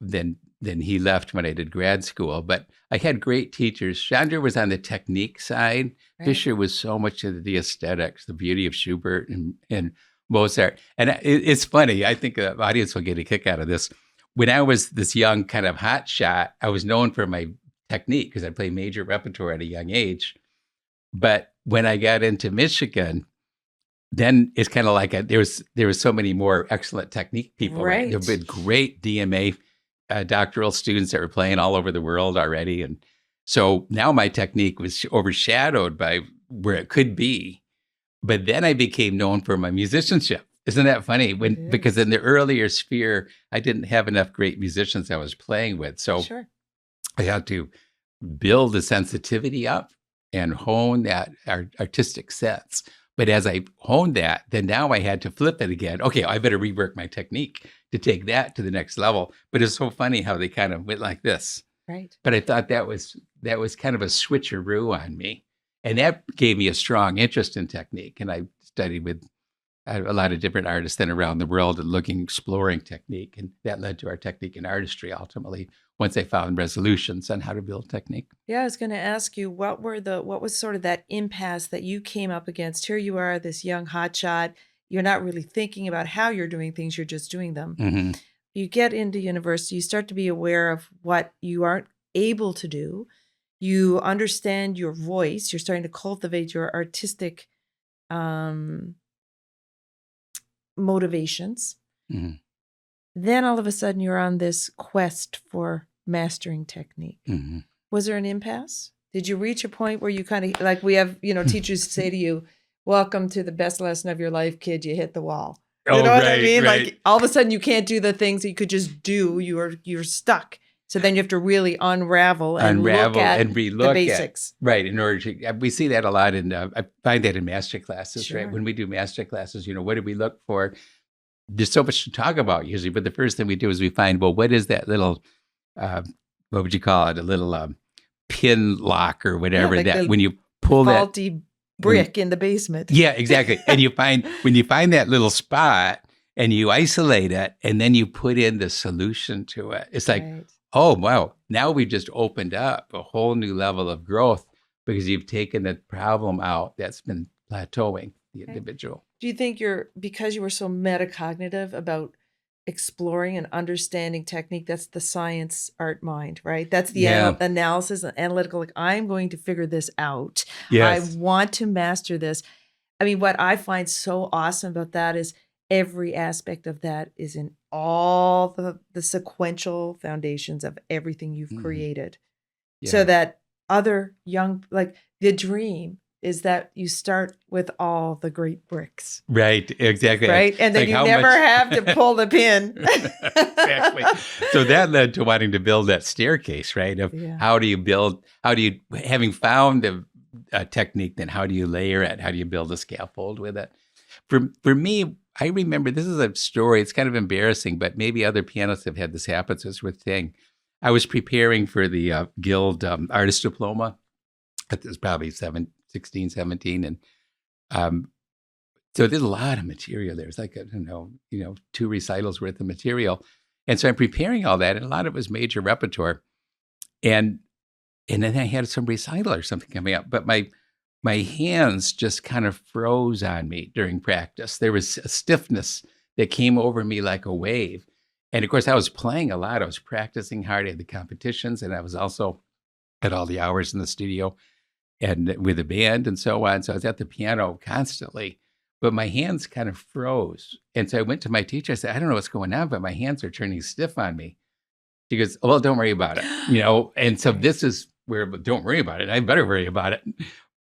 then he left when I did grad school. But I had great teachers. Shandor was on the technique side. Right. Fisher was so much into the aesthetics, the beauty of Schubert and Mozart. And it's funny. I think the audience will get a kick out of this. When I was this young kind of hot shot, I was known for my technique because I played major repertoire at a young age. But when I got into Michigan, then it's kind of like there was so many more excellent technique people. Right. There have been great DMA doctoral students that were playing all over the world already. And so now my technique was overshadowed by where it could be. But then I became known for my musicianship. Isn't that funny? Because in the earlier sphere, I didn't have enough great musicians I was playing with. So Sure. I had to build the sensitivity up and hone that artistic sense. But as I honed that, then now I had to flip it again. Okay, I better rework my technique to take that to the next level. But it's so funny how they kind of went like this. Right. But I thought that was kind of a switcheroo on me. And that gave me a strong interest in technique. And I studied with a lot of different artists then around the world and exploring technique. And that led to our technique and artistry ultimately, once I found resolutions on how to build technique. Yeah, I was going to ask you, what was sort of that impasse that you came up against? Here you are, this young hotshot. You're not really thinking about how you're doing things. You're just doing them. Mm-hmm. You get into university, you start to be aware of what you aren't able to do. You understand your voice. You're starting to cultivate your artistic motivations. Mm-hmm. Then all of a sudden you're on this quest for mastering technique. Mm-hmm. Was there an impasse? Did you reach a point where you kind of like we have, teachers say to you, welcome to the best lesson of your life, kid, you hit the wall. You Oh, know what I right, mean? right. Like all of a sudden you can't do the things that you could just do. You're stuck. So then you have to really unravel and look at and the relook basics. Right. In order to, we see that a lot I find that in master classes, Sure. right? When we do master classes, what do we look for? There's so much to talk about usually, but the first thing we do is we find, well, what is that little, what would you call it? A little pin lock or whatever, like that when you pull that faulty brick in the basement. Yeah, exactly. And when you find that little spot and you isolate it and then you put in the solution to it, it's like, Right. oh, wow, now we've just opened up a whole new level of growth because you've taken the problem out that's been plateauing the individual. Do you think because you were so metacognitive about exploring and understanding technique, that's the science, art, mind, right? That's the analysis and analytical, like, I'm going to figure this out. Yes. I want to master this. I mean, what I find so awesome about that is every aspect of that is in all the sequential foundations of everything you've created. Yeah. So that other young, like the dream is that you start with all the great bricks. Right, exactly. Right? And then like you never have to pull the pin. Exactly. So that led to wanting to build that staircase, right? Of how do you, having found the technique, then how do you layer it? How do you build a scaffold with it? For me, I remember, this is a story, it's kind of embarrassing, but maybe other pianists have had this happen, so it's worth saying. I was preparing for the Guild Artist Diploma. It was probably 16, 17. And so there's a lot of material there. It's like, I don't know, 2 recitals worth of material. And so I'm preparing all that, and a lot of it was major repertoire. And then I had some recital or something coming up, but my hands just kind of froze on me during practice. There was a stiffness that came over me like a wave. And of course, I was playing a lot. I was practicing hard. I had the competitions, and I was also at all the hours in the studio and with the band and so on. So I was at the piano constantly, but my hands kind of froze. And so I went to my teacher. I said, I don't know what's going on, but my hands are turning stiff on me. She goes, well, don't worry about it. And so this is where, don't worry about it. I better worry about it.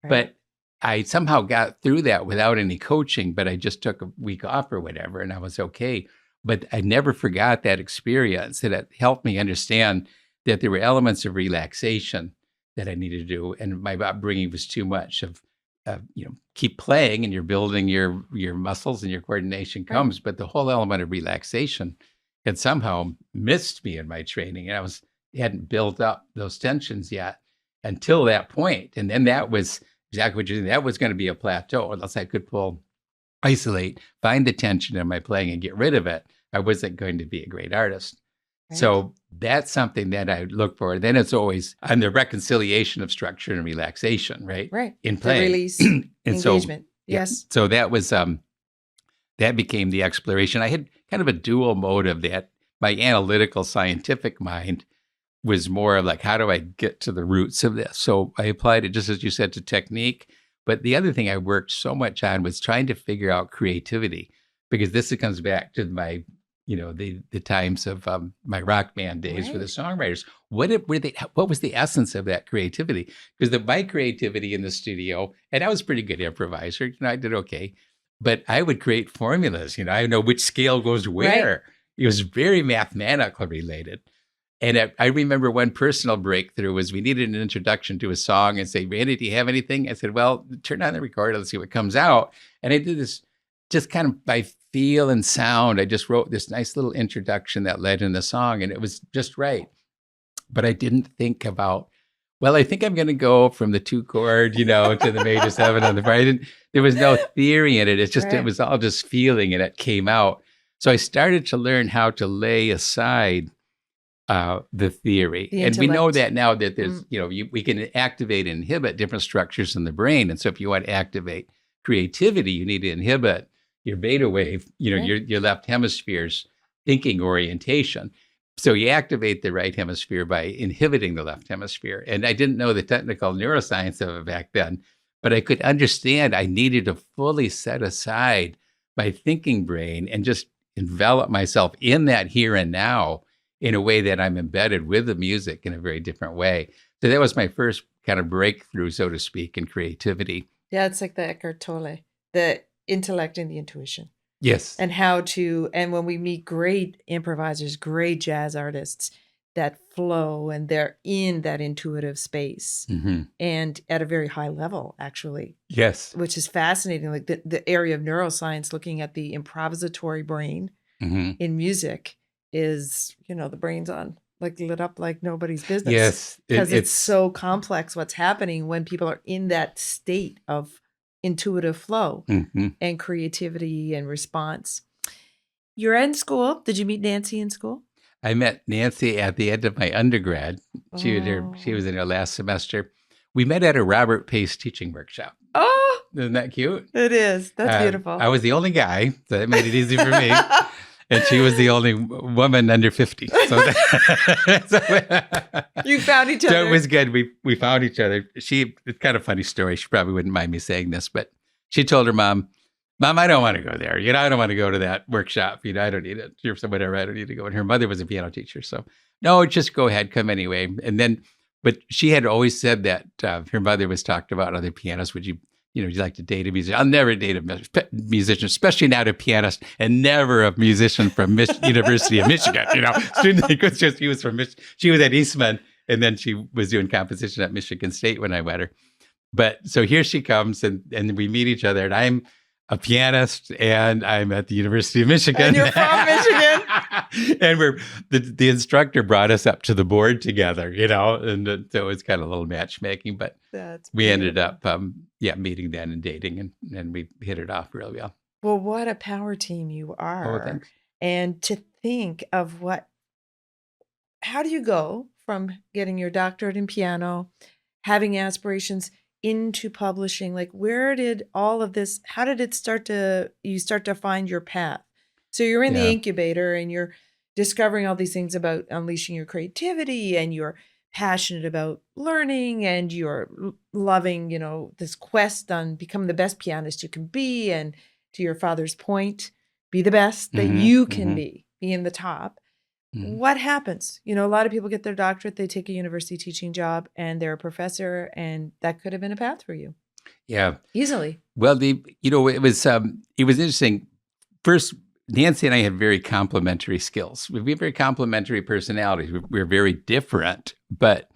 Right. But I somehow got through that without any coaching, but I just took a week off or whatever, and I was okay. But I never forgot that experience, that it helped me understand that there were elements of relaxation that I needed to do. And my upbringing was too much of, keep playing and you're building your muscles and your coordination comes. Right. But the whole element of relaxation had somehow missed me in my training. And hadn't built up those tensions yet until that point. And then that was exactly what you're saying. That was going to be a plateau unless I could isolate, find the tension in my playing and get rid of it. I wasn't going to be a great artist. Right. So that's something that I look for. Then it's always on the reconciliation of structure and relaxation, right? Right. In playing. The release, and engagement. So, yes. So that was, that became the exploration. I had kind of a dual mode of that. My analytical scientific mind was more of like, how do I get to the roots of this? So I applied it, just as you said, to technique. But the other thing I worked so much on was trying to figure out creativity, because this comes back to my, the times of my rock band days with the songwriters. What was the essence of that creativity? Because my creativity in the studio, and I was a pretty good improviser, I did okay, but I would create formulas. I know which scale goes where. Right. It was very mathematical related. And I remember one personal breakthrough was we needed an introduction to a song and say, Randy, do you have anything? I said, well, turn on the recorder, let's see what comes out. And I did this just kind of by feel and sound. I just wrote this nice little introduction that led in the song, and it was just right. But I didn't think about, well, I think I'm going to go from the 2 chord, to the major 7 on the front. There was no theory in it. It's just, It was all just feeling, and it came out. So I started to learn how to lay aside the theory. And we know that now that there's, we can activate and inhibit different structures in the brain. And so if you want to activate creativity, you need to inhibit your beta wave, your left hemisphere's thinking orientation. So you activate the right hemisphere by inhibiting the left hemisphere. And I didn't know the technical neuroscience of it back then, but I could understand I needed to fully set aside my thinking brain and just envelop myself in that here and now in a way that I'm embedded with the music in a very different way. So that was my first kind of breakthrough, so to speak, in creativity. Yeah, it's like the Eckhart Tolle, the intellect and the intuition. Yes. And when we meet great improvisers, great jazz artists, that flow and they're in that intuitive space and at a very high level, actually. Yes. Which is fascinating. Like the area of neuroscience looking at the improvisatory brain in music is, the brain's on, like lit up like nobody's business. Yes. Because it's so complex what's happening when people are in that state of intuitive flow and creativity and response. You're in school. Did you meet Nancy in school? I met Nancy at the end of my undergrad. She was in her last semester. We met at a Robert Pace teaching workshop. Oh, isn't that cute? It is. That's beautiful. I was the only guy, so that made it easy for me. And she was the only woman under 50. So you found each other. So it was good. We found each other. It's kind of a funny story. She probably wouldn't mind me saying this, but she told her mom, I don't want to go there. I don't want to go to that workshop. I don't need it. Or whatever. I don't need to go. And her mother was a piano teacher. So no, just go ahead, come anyway. And then, but she had always said that her mother was talked about other pianists. Would you like to date a musician? I'll never date a musician, especially not a pianist, and never a musician from University of Michigan. She was from Michigan. She was at Eastman, and then she was doing composition at Michigan State when I met her. But so here she comes, and we meet each other, and I'm a pianist, and I'm at the University of Michigan. And you're from Michigan. And the instructor brought us up to the board together, and so it was kind of a little matchmaking, but we ended up, meeting then and dating, and we hit it off really well. Well, what a power team you are. Oh, thanks. And to think of how do you go from getting your doctorate in piano, having aspirations into publishing? Like, where did all of this, how did it start to find your path? So you're in the incubator and you're discovering all these things about unleashing your creativity, and you're passionate about learning, and you're loving, this quest on becoming the best pianist you can be. And to your father's point, be the best that you can be in the top. What happens? A lot of people get their doctorate, they take a university teaching job, and they're a professor, and that could have been a path for you. Yeah. Easily. Well, it was interesting. First, Nancy and I had very complementary skills. We have very complementary personalities. We're very different, but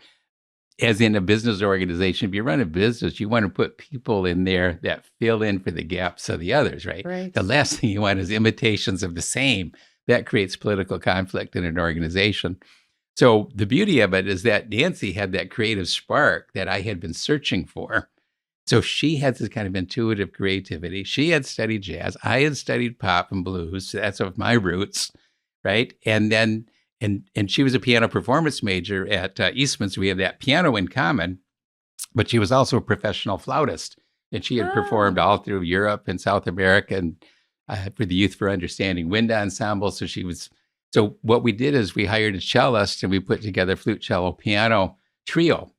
as in a business organization, if you run a business, you want to put people in there that fill in for the gaps of the others, right? The last thing you want is imitations of the same. That creates political conflict in an organization. So the beauty of it is that Nancy had that creative spark that I had been searching for. So she had this kind of intuitive creativity. She had studied jazz. I had studied pop and blues. So that's of my roots, right? And then, and she was a piano performance major at Eastman. So we have that piano in common, but she was also a professional flautist. And she had performed all through Europe and South America, and for the Youth for Understanding Wind Ensemble. So what we did is we hired a cellist, and we put together flute, cello, piano trio.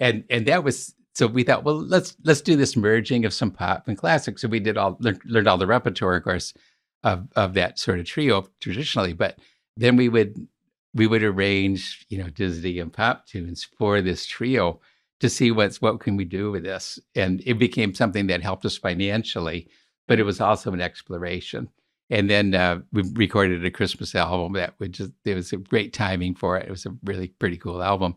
And that was, so we thought, well, let's do this merging of some pop and classic. So we learned all the repertoire, of course, of that sort of trio traditionally. But then we would arrange, Disney and pop tunes for this trio to see what can we do with this. And it became something that helped us financially, but it was also an exploration. And then we recorded a Christmas album it was a great timing for it. It was a really pretty cool album.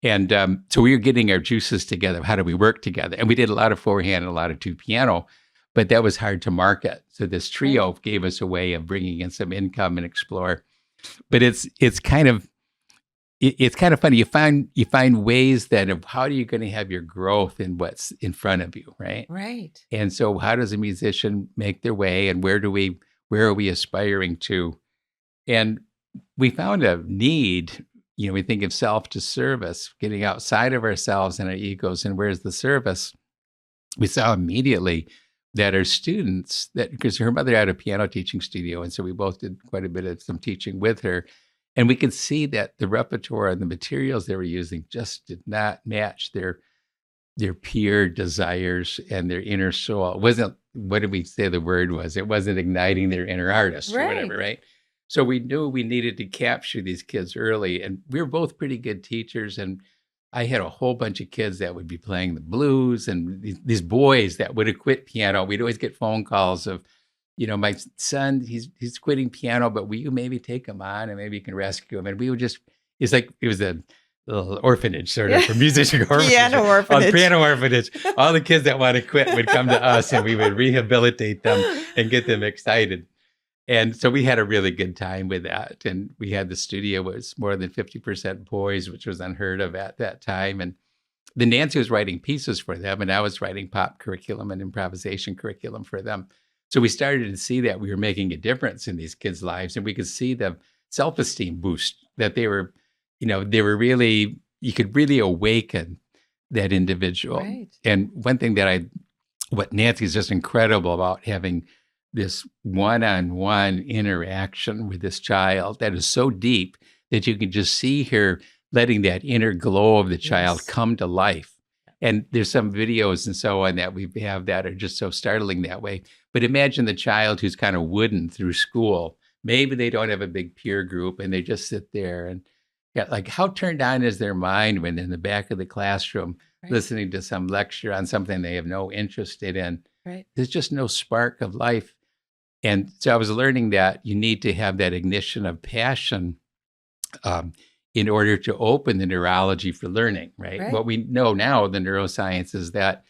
And so we were getting our juices together. How do we work together? And we did a lot of forehand and a lot of two piano, but that was hard to market. So this trio gave us a way of bringing in some income and explore. But it's kind of funny. You find ways that of how are you going to have your growth in what's in front of you, right? Right. And so how does a musician make their way, and where are we aspiring to? And we found a need. We think of self to service, getting outside of ourselves and our egos, and where's the service? We saw immediately that our students, because her mother had a piano teaching studio, and so we both did quite a bit of some teaching with her, and we could see that the repertoire and the materials they were using just did not match their pure desires and their inner soul. It wasn't, what did we say the word was? It wasn't igniting their inner artist or whatever, right? So we knew we needed to capture these kids early, and we were both pretty good teachers, and I had a whole bunch of kids that would be playing the blues, and these boys that would have quit piano. We'd always get phone calls of, my son, he's quitting piano, but will you maybe take him on and maybe you can rescue him? And we would just, it's like, it was a little orphanage sort of for musician orphanage. Piano orphanage. All the kids that want to quit would come to us and we would rehabilitate them and get them excited. And so we had a really good time with that. And we had the studio was more than 50% boys, which was unheard of at that time. And then Nancy was writing pieces for them, and I was writing pop curriculum and improvisation curriculum for them. So we started to see that we were making a difference in these kids' lives, and we could see the self-esteem boost that they were really, you could really awaken that individual. Right. And one thing what Nancy is just incredible about having this one-on-one interaction with this child that is so deep that you can just see her letting that inner glow of the child come to life. And there's some videos and so on that we have that are just so startling that way. But imagine the child who's kind of wooden through school. Maybe they don't have a big peer group and they just sit there and like how turned on is their mind when in the back of the classroom listening to some lecture on something they have no interest in. Right. There's just no spark of life. And so I was learning that you need to have that ignition of passion in order to open the neurology for learning, right? What we know now, the neuroscience, is that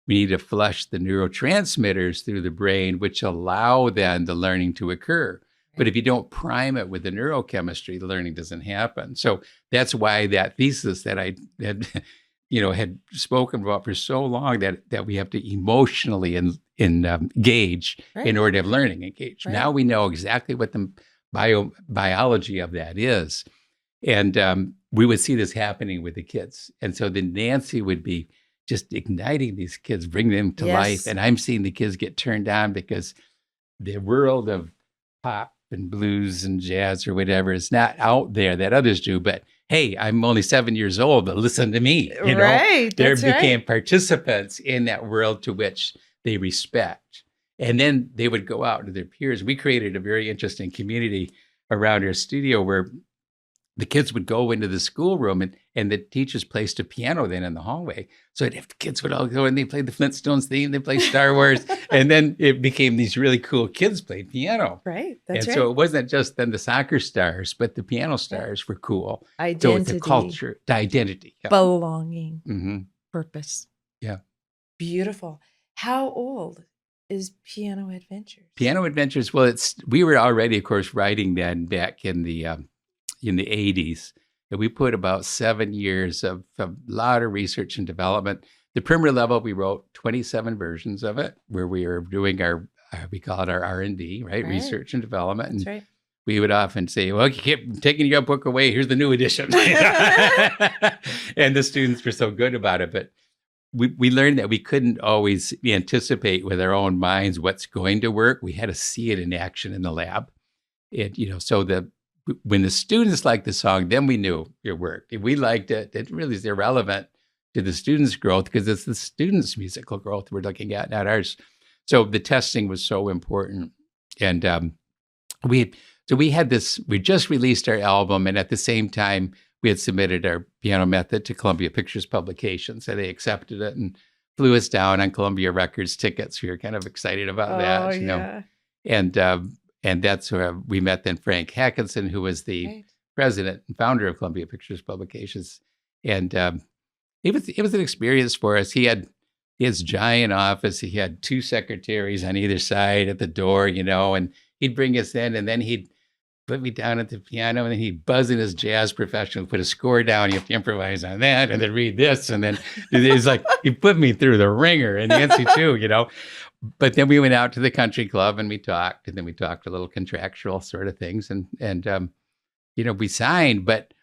we need to flush the neurotransmitters through the brain, which allow then the learning to occur. But if you don't prime it with the neurochemistry, the learning doesn't happen. So that's why that thesis that I had spoken about for so long that we have to emotionally engage in order to have learning engage. Now we know exactly what the biology of that is. And we would see this happening with the kids. And so then Nancy would be just igniting these kids, bringing them to life. And I'm seeing the kids get turned on because the world of pop and blues and jazz or whatever is not out there that others do. But hey, I'm only 7 years old, but listen to me. They became participants in that world to which they respect. And then they would go out to their peers. We created a very interesting community around our studio where the kids would go into the schoolroom and the teachers placed a piano then in the hallway. So if the kids would all go and they played the Flintstones theme, they played Star Wars, and then it became these really cool kids played piano. Right. So it wasn't just then the soccer stars, but the piano stars were cool. Identity. So it's the culture, the identity. Belonging. Purpose. Yeah. Beautiful. How old is Piano Adventures? Piano Adventures, well, we were already, of course, writing then back in the 80s. And we put about 7 years of a lot of research and development. The primer level, we wrote 27 versions of it, where we were doing we call it our R&D, right? Research and development. That's and right. We would often say, well, you keep taking your book away. Here's the new edition. And the students were so good about it. But we learned that we couldn't always anticipate with our own minds what's going to work. We had to see it in action in the lab. When the students liked the song, then we knew it worked. If we liked it, it really is irrelevant to the students' growth because it's the students' musical growth we're looking at, not ours. So the testing was so important. And we had this, we just released our album, and at the same time, we had submitted our piano method to Columbia Pictures Publications. So they accepted it and flew us down on Columbia Records tickets. We were kind of excited about that, you know. And that's where we met then Frank Hackinson, who was the president and founder of Columbia Pictures Publications. And it was an experience for us. He had his giant office. He had 2 secretaries on either side at the door, and he'd bring us in, and then he'd put me down at the piano, and then he'd buzz in his jazz professional, put a score down. You have to improvise on that, and then read this, and then it's like he put me through the ringer, and Nancy too, But then we went out to the country club and we talked, and then we talked a little contractual sort of things, and we signed, but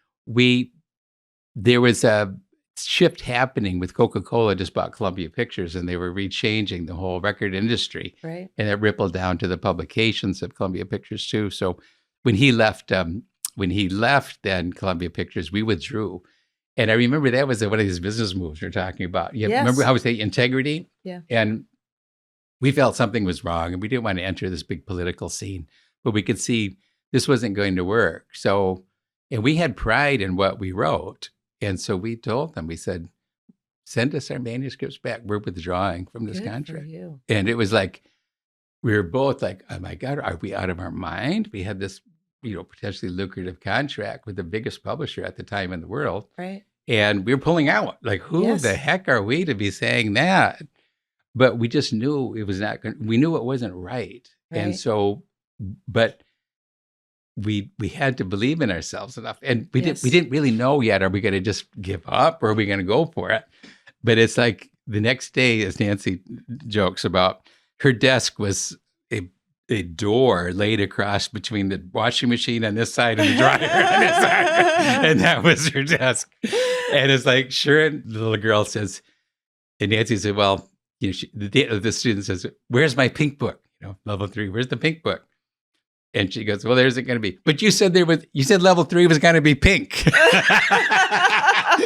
there was a shift happening with Coca-Cola just bought Columbia Pictures, and they were rechanging the whole record industry, right? And it rippled down to the publications of Columbia Pictures too. So when he left, then Columbia Pictures, we withdrew. And I remember that was one of these business moves we're talking about. Remember how we say integrity? Yeah. And we felt something was wrong, and we didn't want to enter this big political scene, but we could see this wasn't going to work. So, and we had pride in what we wrote, And so we told them, we said, send us our manuscripts back. We're withdrawing from this Good for contract. you. And it was like, we were both like, oh my God, are we out of our mind? We had this, potentially lucrative contract with the biggest publisher at the time in the world. Right. And we were pulling out. Like, who the heck are we to be saying that? But we just knew it was not going. We knew it wasn't right. And so, but we had to believe in ourselves enough. And we didn't really know yet. Are we going to just give up, or are we going to go for it? But it's like the next day, as Nancy jokes about, her desk was a door laid across between the washing machine on this side and the dryer on this side. And that was her desk. And it's like, sure. And the little girl says, and Nancy said, well, the student says, where's my pink book? Level 3, where's the pink book? And she goes, well, there's it going to be. But you said level 3 was going to be pink.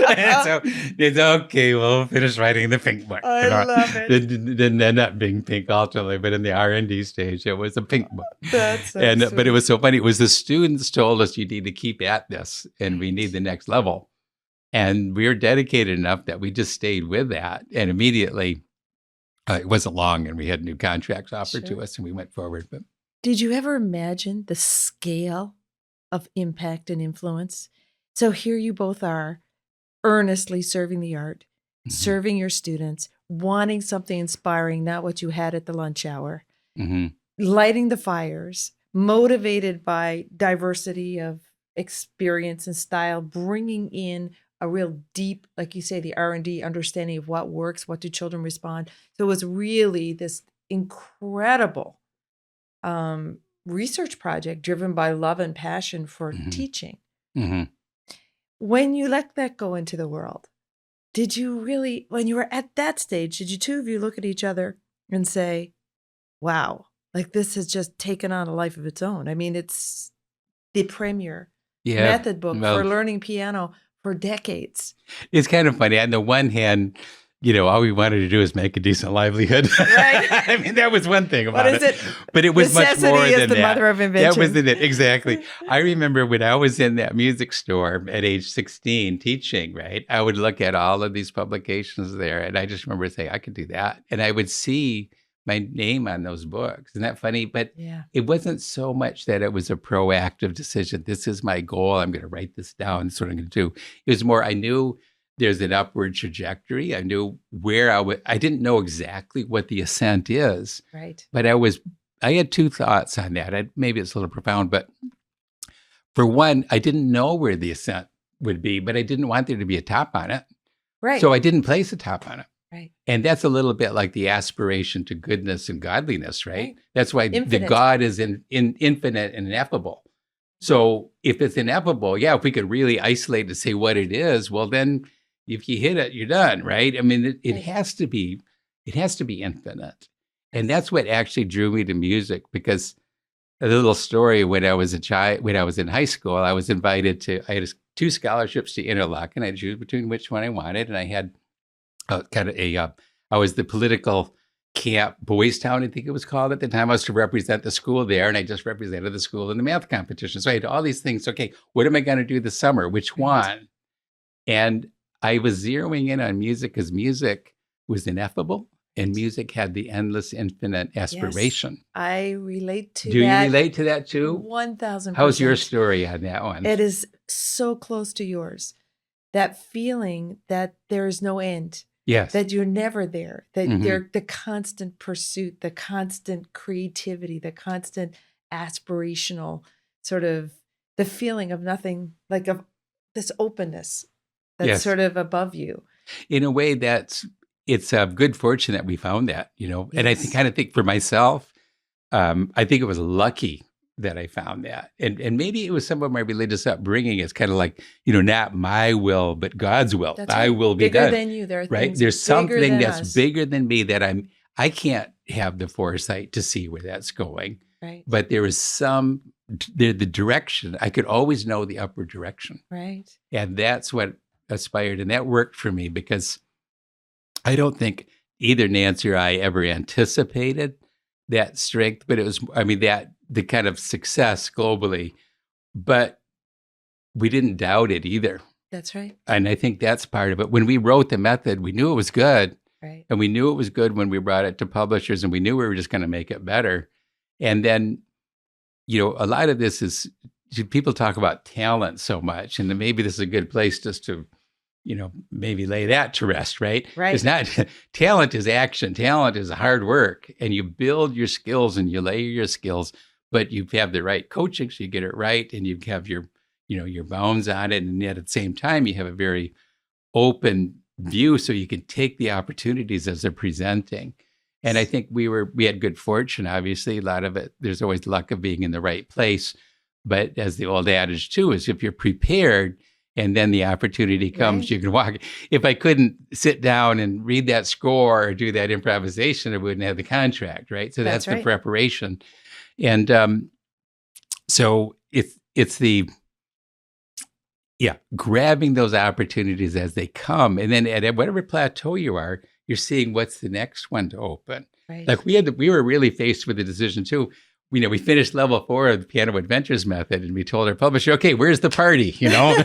And so it's okay, we'll finish writing the pink book. I love it. It didn't end up being pink ultimately, but in the R&D stage, it was a pink book. That's so sweet. But it was so funny. It was the students told us, you need to keep at this and we need the next level. And we were dedicated enough that we just stayed with that. And immediately, it wasn't long and we had new contracts offered to us and we went forward. But did you ever imagine the scale of impact and influence? So here you both are, earnestly serving the art, serving your students, wanting something inspiring, not what you had at the lunch hour, lighting the fires, motivated by diversity of experience and style, bringing in a real deep, like you say, the R&D understanding of what works, what do children respond. So it was really this incredible research project driven by love and passion for teaching. When you let that go into the world, did you really, when you were at that stage, did you two of you look at each other and say, wow, like this has just taken on a life of its own? I mean, it's the premier method book for learning piano for decades. It's kind of funny. On the one hand, all we wanted to do is make a decent livelihood. Right. I mean, that was one thing about it. But it was much more than that. Necessity is the mother of invention. That was it. Exactly. I remember when I was in that music store at age 16 teaching, right? I would look at all of these publications there. And I just remember saying, I could do that. And I would see my name on those books. Isn't that funny? But it wasn't so much that it was a proactive decision. This is my goal. I'm going to write this down. That's what I'm going to do. It was more, I knew there's an upward trajectory. I knew where I didn't know exactly what the ascent is. Right. But I had two thoughts on that. Maybe it's a little profound, but for one, I didn't know where the ascent would be, but I didn't want there to be a top on it. Right. So I didn't place a top on it. Right. And that's a little bit like the aspiration to goodness and godliness, right? That's why Infinite. the God is in infinite and ineffable. So if it's ineffable, if we could really isolate to say what it is, well, then if you hit it, you're done, right? I mean, it has to be infinite. And that's what actually drew me to music, because a little story, when I was in high school, I was invited I had 2 scholarships to Interlochen, and I choose between which one I wanted. And I had I was the political camp, Boys Town, I think it was called at the time. I was to represent the school there, and I just represented the school in the math competition. So I had all these things. Okay, what am I going to do this summer? Which one? And I was zeroing in on music because music was ineffable and music had the endless, infinite aspiration. Yes, I relate to that. Do you relate to that too? 1,000%. How's your story on that one? It is so close to yours. That feeling that there is no end. Yes. That you're never there. That they're the constant pursuit, the constant creativity, the constant aspirational sort of the feeling of nothing, like of this openness that's sort of above you. In a way, it's a good fortune that we found that, and I kind of think for myself, I think it was lucky that I found that. And maybe it was some of my religious upbringing. It's kind of like, not my will, but God's will. That's Thy will be bigger done. Than you. There are right? things There's something that's us. bigger than me that I can't have the foresight to see where that's going. Right. But there is the direction. I could always know the upward direction. Right. And that's what aspired. And that worked for me, because I don't think either Nancy or I ever anticipated that strength, but it was, the kind of success globally, but we didn't doubt it either. That's right. And I think that's part of it. When we wrote the method, we knew it was good. Right. And we knew it was good when we brought it to publishers, and we knew we were just going to make it better. And then, a lot of this is, people talk about talent so much, and then maybe this is a good place just to, maybe lay that to rest, right? Right. It's not, talent is action. Talent is hard work, and you build your skills and you layer your skills, but you have the right coaching, so you get it right, and you have your bounds on it. And yet at the same time, you have a very open view, so you can take the opportunities as they're presenting. And I think we had good fortune. Obviously, a lot of it, there's always luck of being in the right place. But as the old adage too is, if you're prepared and then the opportunity comes, Right. you can walk. If I couldn't sit down and read that score or do that improvisation, I wouldn't have the contract, right? So that's right. the preparation. And so it's the grabbing those opportunities as they come. And then at whatever plateau you are, you're seeing what's the next one to open. Right. Like we were really faced with the decision too. We finished level 4 of the Piano Adventures method, and we told our publisher, okay, where's the party? And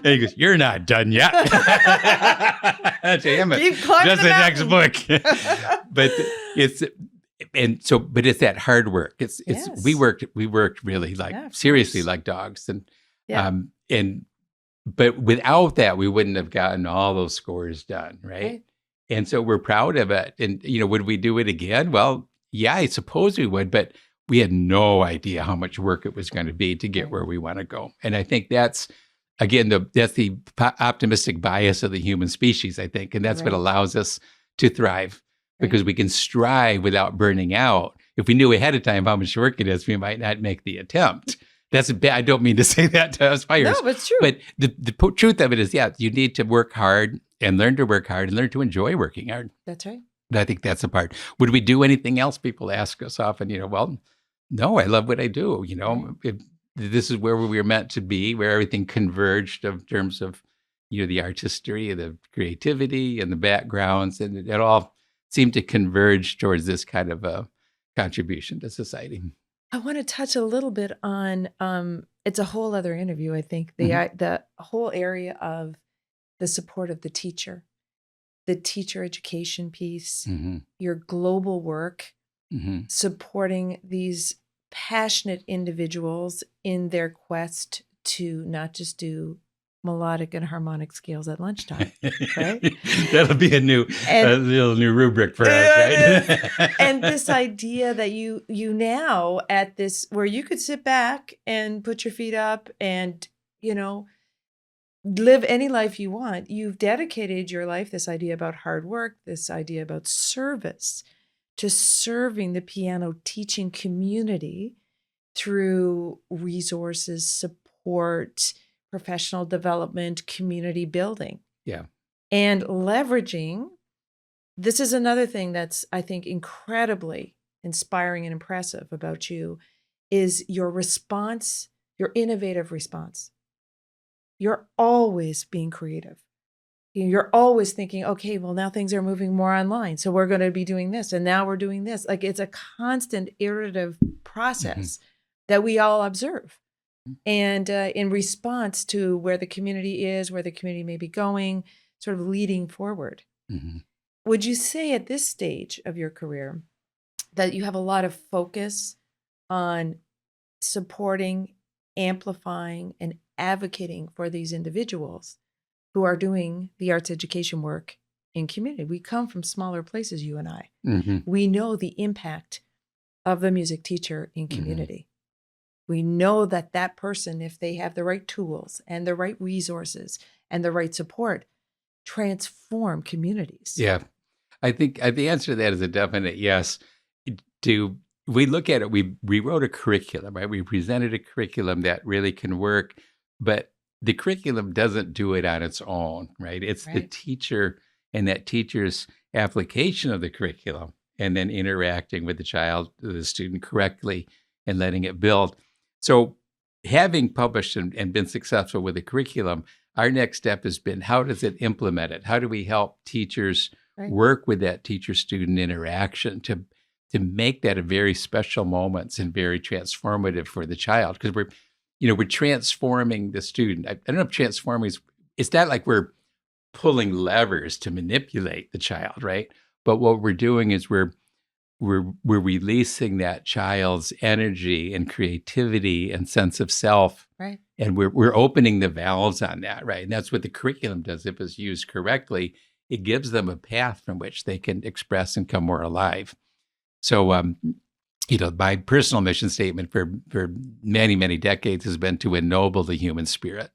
he goes, you're not done yet. Damn it. Just the next book. But it's that hard work. It's Yes. we worked really seriously course. like dogs. And Yeah. but without that, we wouldn't have gotten all those scores done, right? And so we're proud of it. And would we do it again? Well, yeah, I suppose we would, but we had no idea how much work it was going to be to get Right. where we want to go. And I think that's, again, that's the optimistic bias of the human species, I think. And that's what Right. allows us to thrive, Right. because we can strive without burning out. If we knew ahead of time how much work it is, we might not make the attempt. That's bad. I don't mean to say that to aspirers. No, but it's true. But the truth of it is, you need to work hard and learn to work hard and learn to enjoy working hard. That's right. I think that's the part. Would we do anything else? People ask us often, well, no, I love what I do. This is where we were meant to be, where everything converged in terms of, the artistry, the creativity and the backgrounds, and it all seemed to converge towards this kind of a contribution to society. I want to touch a little bit on, it's a whole other interview, I think, the whole area of the support of the teacher education piece, Mm-hmm. your global work, Mm-hmm. supporting these passionate individuals in their quest to not just do melodic and harmonic scales at lunchtime, right? That'll be a little new rubric for us, right? And this idea that you now at this, where you could sit back and put your feet up and, live any life you want. You've dedicated your life, this idea about hard work, this idea about service, to serving the piano teaching community through resources, support, professional development, community building. Yeah. And leveraging, this is another thing that's, I think, incredibly inspiring and impressive about you, is your response, your innovative response. You're always being creative. You're always thinking, okay, well, now things are moving more online, so we're going to be doing this, and now we're doing this. Like, it's a constant iterative process that we all observe. And in response to where the community is, where the community may be going, sort of leading forward. Mm-hmm. Would you say at this stage of your career that you have a lot of focus on supporting, amplifying, and advocating for these individuals who are doing the arts education work in community? We come from smaller places, you and I. Mm-hmm. We know the impact of the music teacher in community. We know that person, if they have the right tools and the right resources and the right support, transform communities. Yeah. I think the answer to that is a definite yes. We look at it, we wrote a curriculum, right? We presented a curriculum that really can work, but the curriculum doesn't do it on its own, right? It's the teacher and that teacher's application of the curriculum, and then interacting with the child, the student correctly, and letting it build. So having published and been successful with the curriculum, our next step has been, how does it implement it? How do we help teachers work with that teacher-student interaction to make that a very special moment and very transformative for the child? Because we're transforming the student. I don't know if transforming is, it's not like we're pulling levers to manipulate the child, right? But what we're doing is we're releasing that child's energy and creativity and sense of self. Right. And we're opening the valves on that, right? And that's what the curriculum does. If it's used correctly, it gives them a path from which they can express and come more alive. So, my personal mission statement for many, many decades has been to ennoble the human spirit.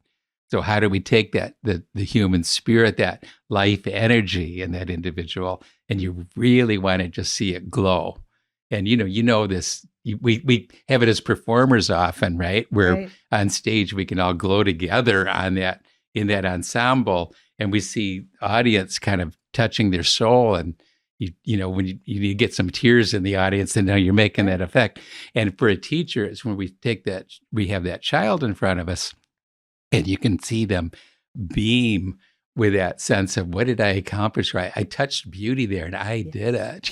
So how do we take that, the human spirit, that life energy in that individual, and you really want to just see it glow? And this, we have it as performers often, right? Where Right. on stage we can all glow together on that, in that ensemble, and we see audience kind of touching their soul, and when you get some tears in the audience, and now you're making that effect. And for a teacher, it's when we take that, we have that child in front of us, and you can see them beam with that sense of, what did I accomplish? Right? I touched beauty there, and I did it.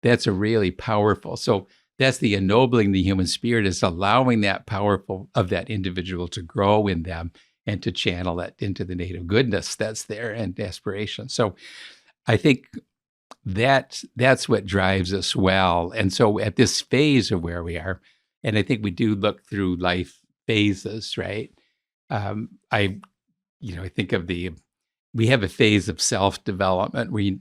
That's a really powerful. So that's the ennobling the human spirit, is allowing that powerful of that individual to grow in them and to channel that into the native goodness that's there and aspiration. So I think that's what drives us well. And so at this phase of where we are, and I think we do look through life phases, right? I think of we have a phase of self-development.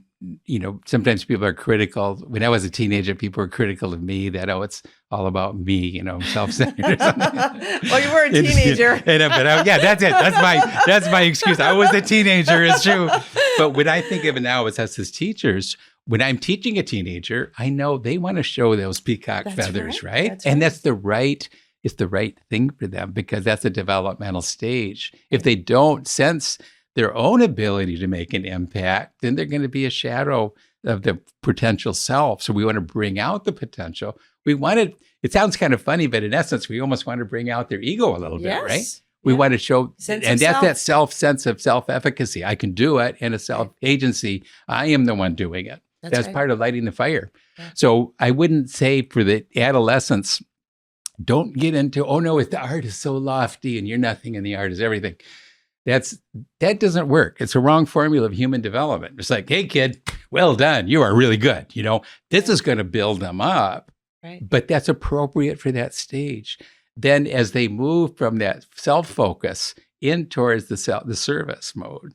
Sometimes people are critical. When I was a teenager, people were critical of me that, it's all about me, self-centered or something. Well, you were a teenager. That's it. That's my excuse. I was a teenager, it's true. But when I think of it now as us as teachers, when I'm teaching a teenager, I know they want to show those peacock feathers, right? And that's it's the right thing for them, because that's a developmental stage. If they don't sense their own ability to make an impact, then they're going to be a shadow of the potential self. So we want to bring out the potential. It sounds kind of funny, but in essence, we almost want to bring out their ego a little bit, right? We want to show, and that's that sense of self-efficacy. I can do it, and a self-agency. I am the one doing it. That's part of lighting the fire. Yeah. So I wouldn't say for the adolescents, don't get into, oh no, if the art is so lofty and you're nothing and the art is everything. That doesn't work. It's a wrong formula of human development. It's like, hey kid, well done. You are really good. This is going to build them up, but that's appropriate for that stage. Then as they move from that self-focus in towards the service mode,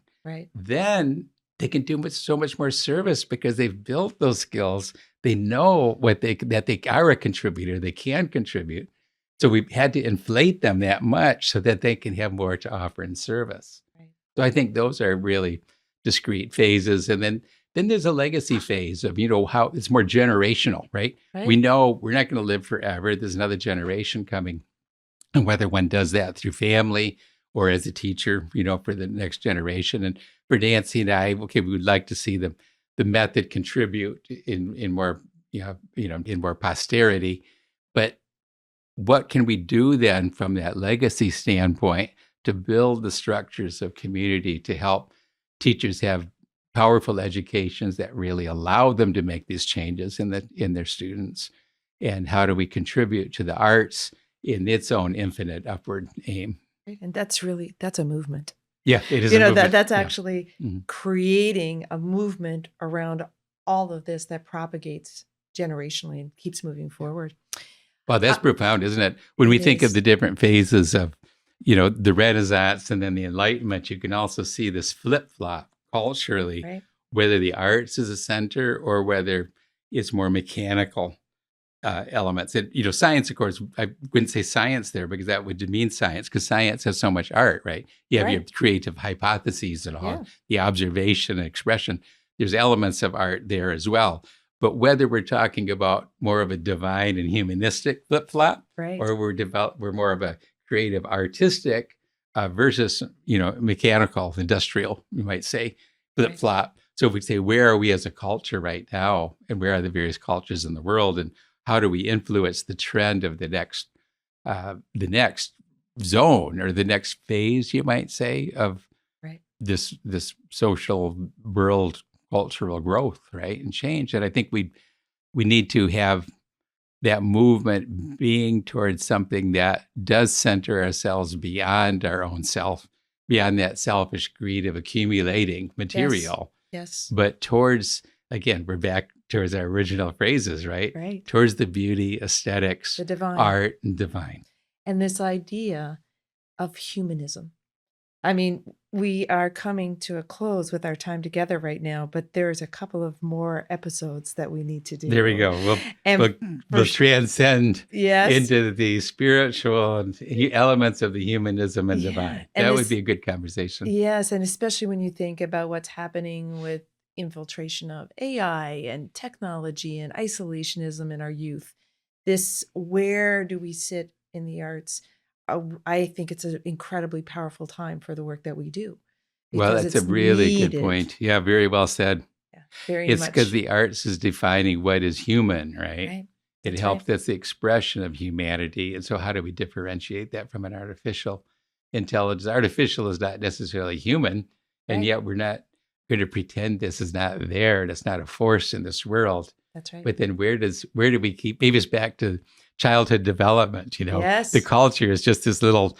then they can do so much more service, because they've built those skills. They know that they are a contributor. They can contribute. So we've had to inflate them that much so that they can have more to offer in service. So I think those are really discrete phases. And then there's a legacy phase of, how it's more generational, right? We know we're not going to live forever. There's another generation coming. And whether one does that through family or as a teacher, for the next generation. And for Nancy and I, we would like to see the method contribute in more, in more posterity. But what can we do then from that legacy standpoint to build the structures of community to help teachers have powerful educations that really allow them to make these changes in their students? And how do we contribute to the arts in its own infinite upward aim? And that's a movement. Yeah, it is a movement. That's actually creating a movement around all of this that propagates generationally and keeps moving forward. Well, that's profound, isn't it? When we think of the different phases of, the Renaissance and then the Enlightenment, you can also see this flip-flop culturally, whether the arts is a center or whether it's more mechanical elements. And, science, of course, I wouldn't say science there, because that would demean science, because science has so much art, right? You have your creative hypotheses and all, the observation and expression. There's elements of art there as well. But whether we're talking about more of a divine and humanistic flip-flop, or we're more of a creative artistic versus, mechanical, industrial, you might say, flip-flop. So if we say, where are we as a culture right now, and where are the various cultures in the world, and how do we influence the trend of the next zone or the next phase, you might say, of this social world cultural growth, right, and change. And I think we need to have that movement being towards something that does center ourselves beyond our own self, beyond that selfish greed of accumulating material, Yes. but towards, again, we're back towards our original phrases, right? Right. Towards the beauty, aesthetics, The divine. art, and divine. And this idea of humanism. I mean, we are coming to a close with our time together right now, but there's a couple of more episodes that we need to do. There we go. And We'll transcend yes, into the spiritual and elements of the humanism and Yeah. divine. And That this- would be a good conversation. yes, and especially when you think about what's happening with infiltration of AI and technology and isolationism in our youth. Where do we sit in the arts? I think it's an incredibly powerful time for the work that we do. Well, because that's a really good needed. point. Yeah, very well said. Yeah, very It's much. because the arts is defining what is human, right? Right. It That's helps. right. That's the expression of humanity. And so, how do we differentiate that from an artificial intelligence? Artificial is not necessarily human, and Right. yet we're not going to pretend this is not there and it's not a force in this world. That's right. But then, where do we keep? Maybe it's back to childhood development. Yes. The culture is just this little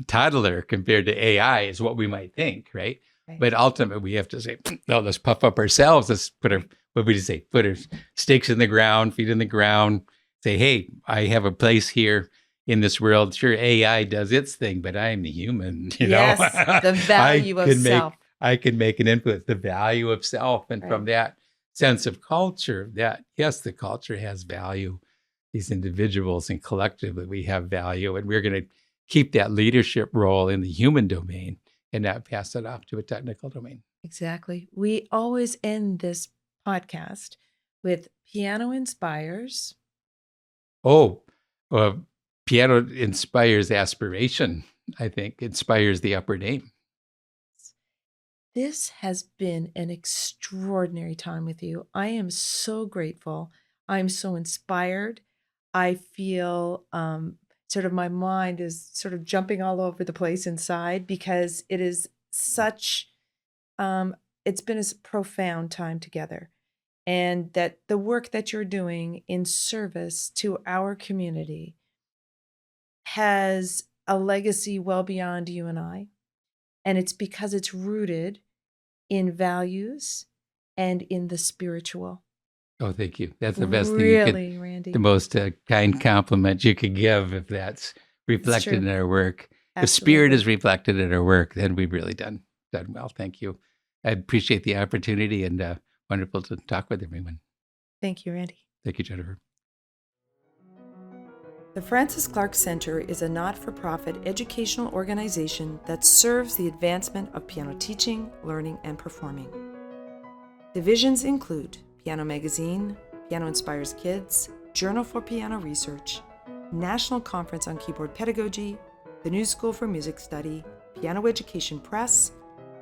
toddler compared to AI, is what we might think, right? Right. But ultimately, we have to say, no, let's puff up ourselves. Let's put our, what would you say? Put our stakes in the ground, feet in the ground. Say, hey, I have a place here in this world. Sure, AI does its thing, but I'm the human. Yes, the value of self. I can make an influence. The value of self, and from that sense of culture, that yes, the culture has value. These individuals and collectively, we have value, and we're going to keep that leadership role in the human domain and not pass it off to a technical domain. Exactly. We always end this podcast with Piano Inspires. Oh, piano inspires aspiration, I think, inspires the upper name. This has been an extraordinary time with you. I am so grateful. I'm so inspired. I feel sort of my mind is sort of jumping all over the place inside because it is such, it's been a profound time together. And that the work that you're doing in service to our community has a legacy well beyond you and I. And it's because it's rooted in values and in the spiritual. Oh, thank you. That's the best really, thing you could, Randy. the most kind compliment you could give, if that's reflected in our work. If spirit is reflected in our work, then we've really done well. Thank you. I appreciate the opportunity, and wonderful to talk with everyone. Thank you, Randy. Thank you, Jennifer. The Francis Clark Center is a not-for-profit educational organization that serves the advancement of piano teaching, learning, and performing. Divisions include Piano Magazine, Piano Inspires Kids, Journal for Piano Research, National Conference on Keyboard Pedagogy, the New School for Music Study, Piano Education Press,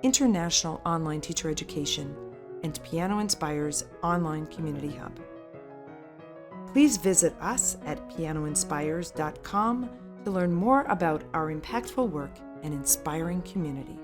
International Online Teacher Education, and Piano Inspires Online Community Hub. Please visit us at pianoinspires.com to learn more about our impactful work and inspiring community.